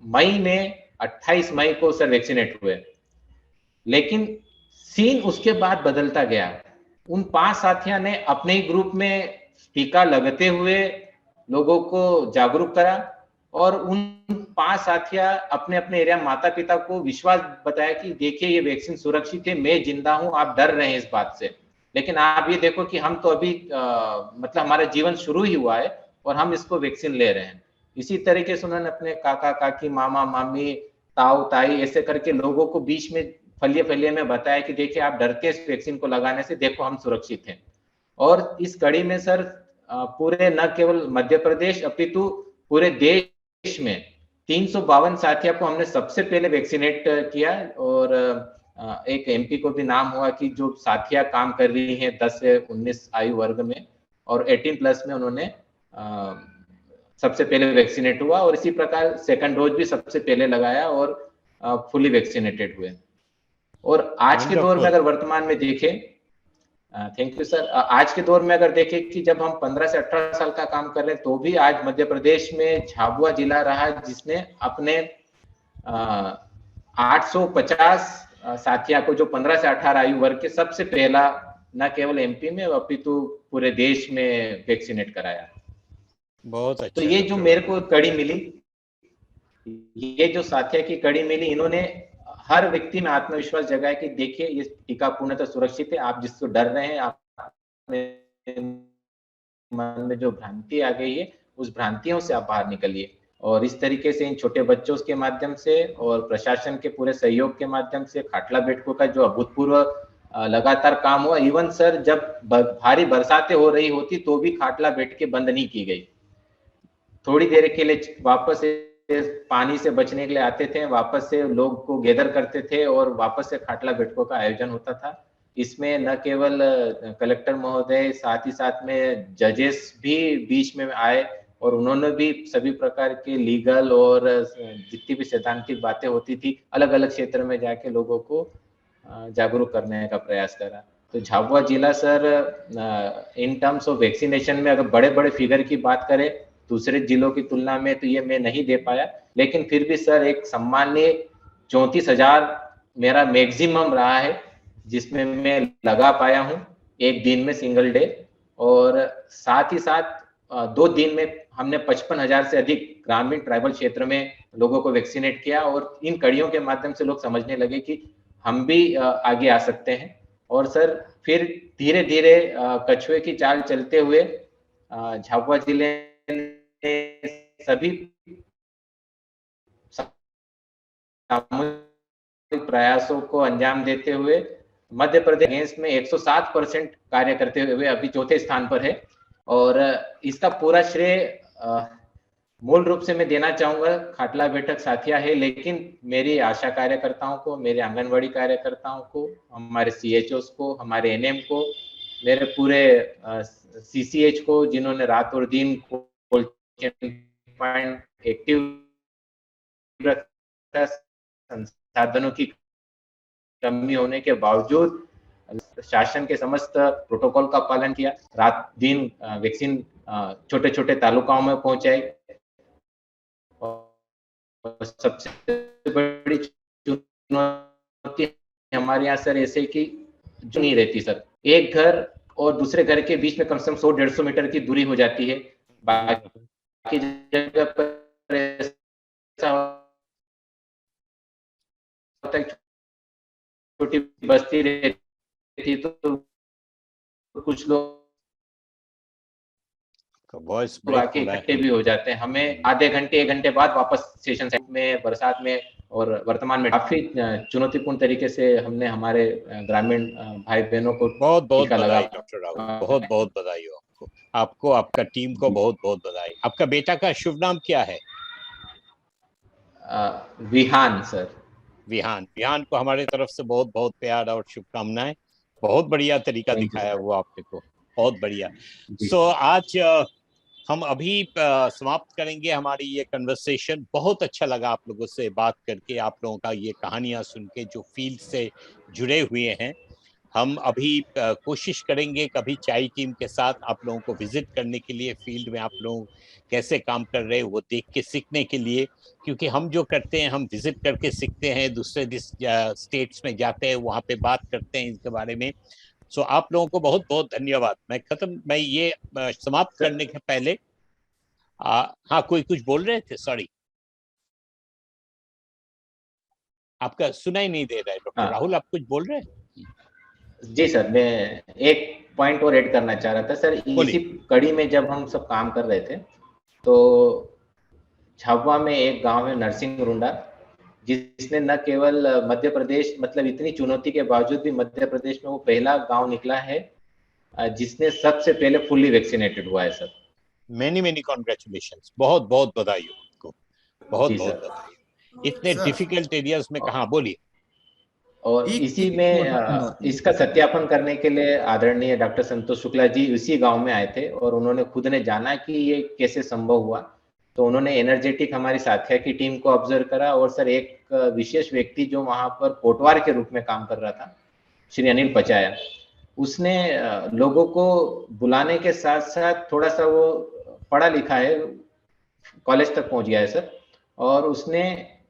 मई में 28 मई को सर वैक्सीनेट हुए, लेकिन सीन उसके बाद बदलता गया। उन 5 साथिया ने अपने ही ग्रुप में टीका लगते हुए लोगों को जागरूक करा और उन 5 साथिया अपने अपने एरिया माता पिता को विश्वास बताया कि देखिए ये वैक्सीन सुरक्षित है, मैं जिंदा हूं, आप डर रहे हैं इस बात से, लेकिन आप ये देखो कि हम तो अभी मतलब हमारा जीवन शुरू ही हुआ है और हम इसको वैक्सीन ले रहे हैं। इसी तरीके से उन्होंने अपने काका काकी, मामा मामी, ताऊ ताई ऐसे करके लोगों को बीच में फलिए फलिए में बताया कि देखिए आप डरते इस वैक्सीन को लगाने से, देखो हम सुरक्षित हैं। और इस कड़ी में सर पूरे न केवल मध्य प्रदेश अपितु पूरे देश में 352 साथियों को हमने सबसे पहले वैक्सीनेट किया। और एक MP को भी नाम हुआ कि जो साथिया काम कर रही हैं 10 से 19 आयु वर्ग में और 18+ में उन्होंने सबसे पहले वैक्सीनेट हुआ, और इसी प्रकार सेकंड डोज भी सबसे पहले लगाया और फुली वैक्सीनेटेड हुए। और आज के दौर में अगर वर्तमान में देखें थैंक यू सर। आज के दौर में अगर देखें कि जब हम 15 से 18 साल का काम कर रहे हैं तो भी आज मध्य प्रदेश में झाबुआ जिला रहा जिसने अपने 850 साथियों को, जो 15 से 18 आयु वर्ग के, सबसे पहला न केवल एमपी में अपितु पूरे देश में वैक्सीनेट कराया। बहुत अच्छा। तो ये जो मेरे को कड़ी मिली, ये जो साथिया की कड़ी मिली, इन्होंने हर व्यक्ति में आत्मविश्वास जगाया कि देखिए ये टीका पूर्णतः सुरक्षित है, आप जिससे डर रहे हैं, आप मन में जो भ्रांति आ गई है उस भ्रांतियों से आप बाहर निकलिए। और इस तरीके से इन छोटे बच्चों के माध्यम से और प्रशासन के पूरे सहयोग के माध्यम से खाटला बैठकों का जो अभूतपूर्व लगातार काम हुआ। इवन सर जब भारी बरसातें हो रही होती तो भी खाटला बैठकें बंद नहीं की गई। थोड़ी देर के लिए वापस पानी से बचने के लिए आते थे, वापस से लोग को गैदर करते थे और वापस से खाटला बैठकों का आयोजन होता था। इसमें न केवल कलेक्टर महोदय, साथ ही साथ में जजेस भी बीच में आए और उन्होंने भी सभी प्रकार के लीगल और जितनी भी सैद्धांतिक बातें होती थी अलग अलग क्षेत्र में जाके लोगों को जागरूक करने का प्रयास करा। तो झाबुआ जिला sir in terms of vaccination में अगर बड़े बड़े फिगर की बात करें दूसरे जिलों की तुलना में तो ये मैं नहीं दे पाया, लेकिन फिर भी सर एक सम्मानीय 34,000 मेरा मैक्सिमम रहा है जिसमें मैं लगा पाया हूँ एक दिन में सिंगल डे। और साथ ही साथ 2 दिन में हमने 55,000 से अधिक ग्रामीण ट्राइबल क्षेत्र में लोगों को वैक्सीनेट किया। और इन कड़ियों के माध्यम से लोग समझने लगे कि हम भी आगे आ सकते हैं। और सर फिर धीरे धीरे कछुए की चाल चलते हुए झाबुआ जिले ने सभी सामूहिक प्रयासों को अंजाम देते हुए मध्य प्रदेश में 107% कार्य करते हुए अभी चौथे स्थान पर है। और इसका पूरा श्रेय मूल रूप से मैं देना चाहूंगा खाटला बैठक साथिया है, लेकिन मेरी आशा कार्यकर्ताओं को, मेरे आंगनबाड़ी कार्यकर्ताओं को, हमारे CHOs को, हमारे NM को, मेरे पूरे CCH को जिन्होंने रात और दिन एक्टिव रखा, संसाधनों की कमी होने के बावजूद शासन के समस्त प्रोटोकॉल का पालन किया, रात दिन वैक्सीन छोटे छोटे तालुकाओं में पहुंचाई। और सबसे बड़ी चुनौती हमारे यहाँ सर ऐसे कि जो नहीं रहती सर, एक घर और दूसरे घर के बीच में कम से कम 100-150 मीटर की दूरी हो जाती है। बाकी जगह पर ऐसा होता है छोटी बस्ती रहती तो कुछ लोग वॉइस आके इकट्ठे भी हो जाते हैं। हमें आधे घंटे 1 घंटे बाद वापस सेशन में बरसात में और वर्तमान में काफी चुनौतीपूर्ण तरीके से हमने हमारे ग्रामीण भाई बहनों को बहुत बहुत टीका बधाई लगा। डॉक्टर राहुल, बहुत बहुत बधाई हो आपको, आपको आपका टीम को बहुत बहुत बधाई। आपका बेटा का शुभ नाम क्या है? विहान सर। विहान, विहान को हमारे तरफ से बहुत बहुत प्यार और शुभकामनाएं। बहुत बढ़िया तरीका Thank you, दिखाया sir. वो आपने को, बहुत बढ़िया। जी। सो आज हम अभी समाप्त करेंगे हमारी ये कन्वर्सेशन। बहुत अच्छा लगा आप लोगों से बात करके, आप लोगों का ये कहानियां सुन के जो फील्ड से जुड़े हुए हैं। हम अभी कोशिश करेंगे कभी चाय टीम के साथ आप लोगों को विजिट करने के लिए, फील्ड में आप लोग कैसे काम कर रहे हैं वो देख के सीखने के लिए, क्योंकि हम जो करते हैं हम विजिट करके सीखते हैं, दूसरे स्टेट्स में जाते हैं वहाँ पे बात करते हैं इसके बारे में। सो आप लोगों को बहुत बहुत धन्यवाद। मैं ये समाप्त करने के पहले हाँ, कोई कुछ बोल रहे थे? सॉरी, आपका सुनाई नहीं दे रहा है डॉक्टर राहुल, आप कुछ बोल रहे हैं? जी सर, मैं एक पॉइंट और ऐड करना चाह रहा था सर। इसी कड़ी में जब हम सब काम कर रहे थे तो झाबुआ में एक गांव है नरसिंह रुंडा, जिसने न केवल मध्य प्रदेश, मतलब इतनी चुनौती के बावजूद भी मध्य प्रदेश में वो पहला गांव निकला है जिसने सबसे पहले फुल्ली वैक्सीनेटेड हुआ है सर। मेनी मेनी कॉन्ग्रेचुलेशंस, बहुत बहुत बधाई हो आपको, बहुत जी बहुत सर। बधाई। इतने डिफिकल्ट एरियाज में कहाँ, बोलिए। और इसी में इसका सत्यापन करने के लिए आदरणीय डॉक्टर संतोष शुक्ला जी इसी गांव में आए थे और उन्होंने खुद ने जाना कि ये कैसे संभव हुआ। तो उन्होंने एनर्जेटिक हमारी साथिया की टीम को ऑब्जर्व करा और सर एक विशेष व्यक्ति जो वहां पर कोटवार के रूप में काम कर रहा था, श्री अनिल पचाया, उसने लोगों को बुलाने के साथ साथ थोड़ा सा वो पढ़ा लिखा है, कॉलेज तक पहुंच गया है सर, और उसने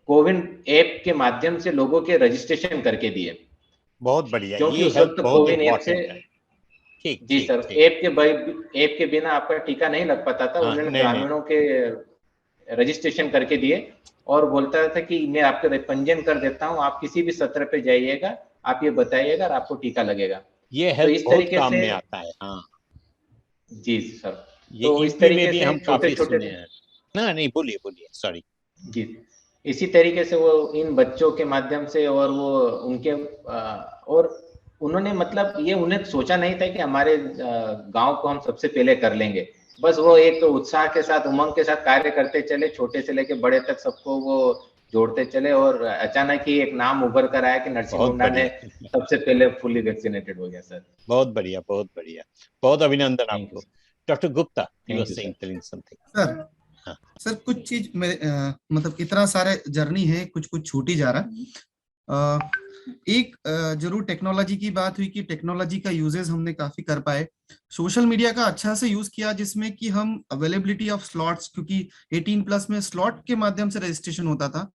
कोविन ऐप के माध्यम से लोगों के रजिस्ट्रेशन करके दिए, बहुत बढ़िया, क्योंकि ये उस हेल्प वक्त बहुत कोविन ऐप से, इम्पोर्टेंट है। ठीक जी ठीक सर, ठीक। ऐप के बिना आपका टीका नहीं लग पाता था। हाँ, उन्होंने नहीं, ग्रामीणों के रजिस्ट्रेशन करके दिए और बोलता था कि मैं आपका पंजीयन कर देता हूं, आप किसी भी सत्र पे जाइएगा, आप ये बताइएगा और आपको टीका लगेगा। ये तो हेल्प इस बहुत तरीके काम से, में आता है। हाँ, जी सर, ये तो इस यूपी में तरीके भी से हम छोटे काफी छोटे, सुने हैं ना। नहीं, बोलिए बोलिए, सॉरी। जी, इसी तरीके से वो इन बच्चों के माध्यम से, और वो उनके और उन्होंने मतलब ये उन्हें सोचा नहीं था कि हमारे गांव को हम सबसे पहले कर लेंगे। बस वो एक उत्साह के साथ, उमंग के साथ कार्य करते चले, छोटे से लेके बड़े तक सबको वो जोड़ते चले, और अचानक ही एक नाम उभर कर आया कि नरसिंह बहुत मुंडा ने बढ़िया। सबसे पहले फुल्ली वैक्सीनेटेड हो गया सर। बहुत बढ़िया, बहुत बढ़िया। बहुत अभिनंदन थैंक यू आपको। Doctor Gupta, you are thank you saying sir. Telling something. Sir हाँ, सर कुछ चीज मेरे मतलब इतना सारे जर्नी है, कुछ कुछ छूट ही जा रहा। एक जरूर टेक्नोलॉजी की बात हुई कि टेक्नोलॉजी का यूजेस हमने काफी कर पाए। सोशल मीडिया का अच्छा से यूज किया, जिसमें कि हम अवेलेबिलिटी ऑफ स्लॉट्स, क्योंकि 18 प्लस में स्लॉट के माध्यम से रजिस्ट्रेशन होता था,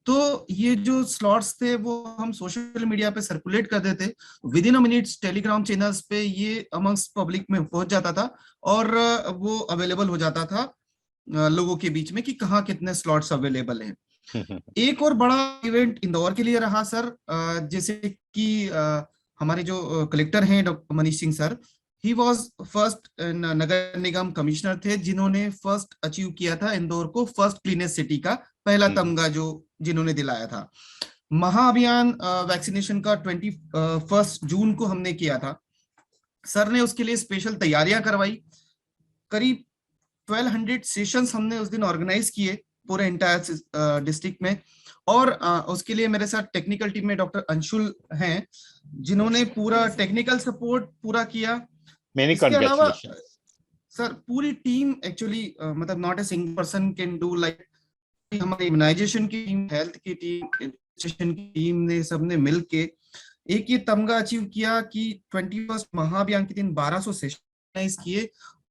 तो ये जो स्लॉट्स थे वो हम सोशल मीडिया पे सर्कुलेट कर देते, with in a minutes Telegram channels पे ये अमंग्स पब्लिक में पहुंच जाता था, और वो अवेलेबल हो जाता था लोगों के बीच में कि कहाँ कितने स्लॉट्स अवेलेबल हैं। एक और बड़ा इवेंट इंदौर के लिए रहा सर, जैसे कि हमारे जो कलेक्टर हैं doctor Manish Singh sir, he was first Nagar Nigam commissioner थे जिन्होंने फर्स्ट अचीव किया था इंदौर को फर्स्ट क्लीनेस्ट सिटी का पहला तमगा जो जिन्होंने दिलाया था। महाअभियान वैक्सीनेशन का 21 जून को हमने किया था। सर ने उसके लिए स्पेशल तैयारियां करवाई, करीब 1200 सेशंस हमने उस दिन ऑर्गेनाइज किए पूरे इंटायर डिस्ट्रिक्ट में। और उसके लिए मेरे साथ टेक्निकल टीम में डॉक्टर अंशुल हैं जिन्होंने पूरा टेक्निकल सपोर्ट पूरा किया। मेनी इसके अलावा कांग्रेचुलेशन। सर पूरी टीम एक्चुअली मतलब not a single person can do, like हमारी इम्यूनाइजेशन की टीम, हेल्थ की टीम, एडमिनिस्ट्रेशन की टीम ने सबने मिलके एक ये तमगा अचीव किया कि 21 महाअभियान के दिन 1200 सेशन किए,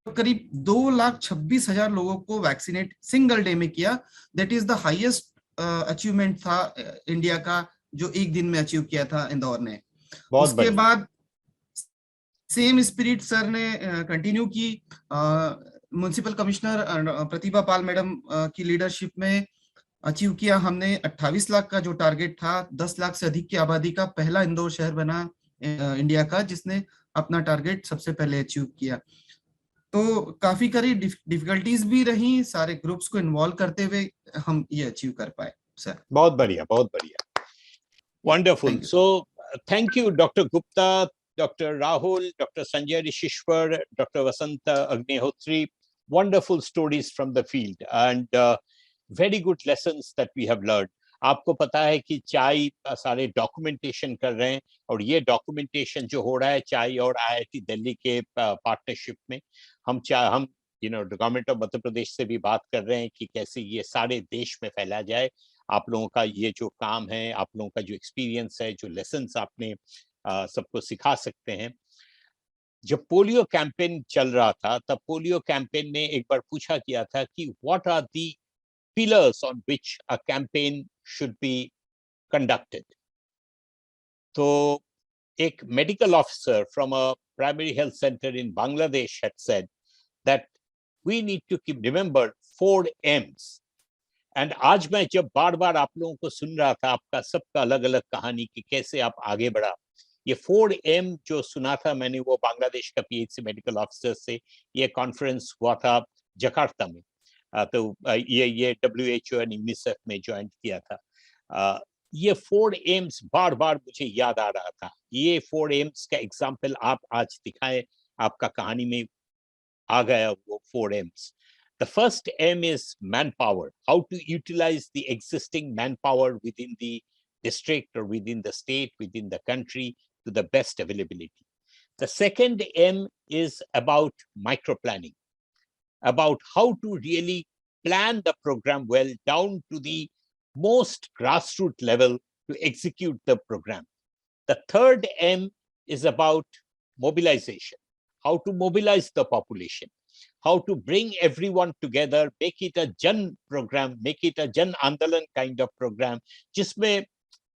करीब 2,26,000 लोगों को वैक्सीनेट सिंगल डे में किया। That is the highest achievement था इंडिया का, जो एक दिन में अचीव किया था इंदौर ने। बहुत उसके बढ़िया। बाद सेम स्पिरिट सर ने कंटिन्यू की। Municipal commissioner Pratibha Pal madam की लीडरशिप में अचीव किया हमने 28 लाख का जो टारगेट था, 10 लाख से अधिक की आबादी का पहला इंदौर शहर बना इंडिया का जिसने अपना टारगेट सबसे पहले अचीव किया। तो काफी करी डिफिकल्टीज भी रही, सारे ग्रुप्स को इन्वॉल्व करते हुए हम ये अचीव कर पाए सर। बहुत बढ़िया, बहुत बढ़िया। Wonderful. Thank you. So, thank you, Dr. Gupta, Dr. Rahul, Dr. Sanjay Rishishwar, Dr. Vasanta Agnihotri. Wonderful stories from the field and very good lessons that we have learned. आपको पता है कि चाय सारे डॉक्यूमेंटेशन कर रहे हैं, और ये डॉक्यूमेंटेशन जो हो रहा है चाय और IIT दिल्ली के पार्टनरशिप में, हम गवर्नमेंट ऑफ मध्य प्रदेश से भी बात कर रहे हैं कि कैसे ये सारे देश में फैला जाए। आप लोगों का ये जो काम है, आप लोगों का जो एक्सपीरियंस है, जो लेसन्स आपने सबको सिखा सकते हैं। जब पोलियो कैंपेन चल रहा था तब पोलियो कैंपेन ने एक बार पूछा किया था कि what are the pillars on which a campaign should be conducted. तो एक medical officer from a primary health centre in Bangladesh had said that we need to keep remember 4 M's। And आज मैं जब बार बार आप लोगों को सुन रहा था, आपका सबका अलग अलग कहानी कि कैसे आप आगे बढ़ा, ये 4M जो सुना था मैंने वो बांग्लादेश का PhD मेडिकल ऑफिसर से, ये कॉन्फ्रेंस हुआ था जकार्ता में। तो ये WHO और यूनिसेफ में ज्वाइन किया था। ये 4M's बार बार मुझे याद आ रहा था। ये 4M's का एग्जाम्पल आप आज दिखाएं, आपका कहानी में आ गया वो 4M's। The first M is manpower, how to utilize the existing manpower within the district or within the state, within the country to the best availability. The second M is about micro planning, about how to really plan the program well down to the most grassroots level to execute the program. The third M is about mobilization, how to mobilize the population, how to bring everyone together, make it a Jan program, make it a Jan Andolan kind of program, जिसमें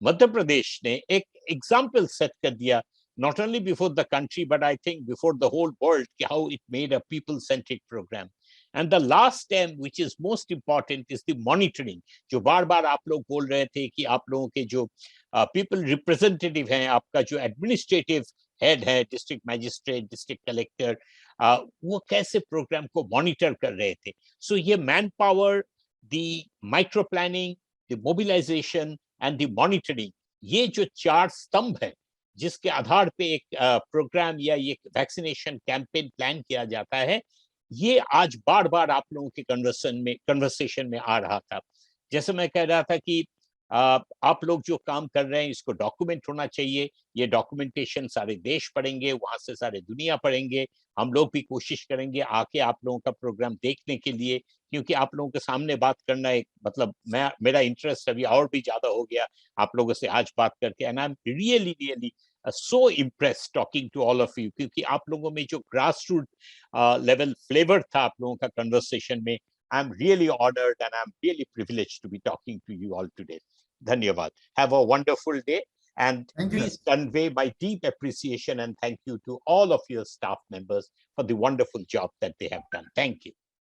मध्य प्रदेश ने एक example set कर दिया, not only before the country, but I think before the whole world, how it made a people-centric program. And the last M, which is most important, is the monitoring. जो बार बार आप लोग बोल रहे थे कि आप लोगों के जो people representative हैं, आपका जो administrative head है, district magistrate, district collector, वो कैसे program को monitor कर रहे थे. So ये manpower, the micro planning, the mobilization and the monitoring, ये जो चार स्तंभ है जिसके आधार पे एक प्रोग्राम या ये वैक्सीनेशन कैंपेन प्लान किया जाता है, ये आज बार बार आप लोगों के कन्वर्सेशन में आ रहा था. जैसे मैं कह रहा था कि आप लोग जो काम कर रहे हैं इसको डॉक्यूमेंट होना चाहिए. ये डॉक्यूमेंटेशन सारे देश पढ़ेंगे, वहां से सारे दुनिया पढ़ेंगे. हम लोग भी कोशिश करेंगे आके आप लोगों का प्रोग्राम देखने के लिए, क्योंकि आप लोगों के सामने बात करना एक मतलब मेरा इंटरेस्ट अभी और भी ज्यादा हो गया आप लोगों से आज बात करके. And I am really so impressed talking to all of you, क्योंकि आप लोगों में जो grassroots level flavor था आप लोगों का conversation में, I'm really honored and I'm really privileged to be talking to you all today. Dhanyavad. Have a wonderful day, and Thank you. please convey my deep appreciation and thank you to all of your staff members for the wonderful job that they have done. Thank you.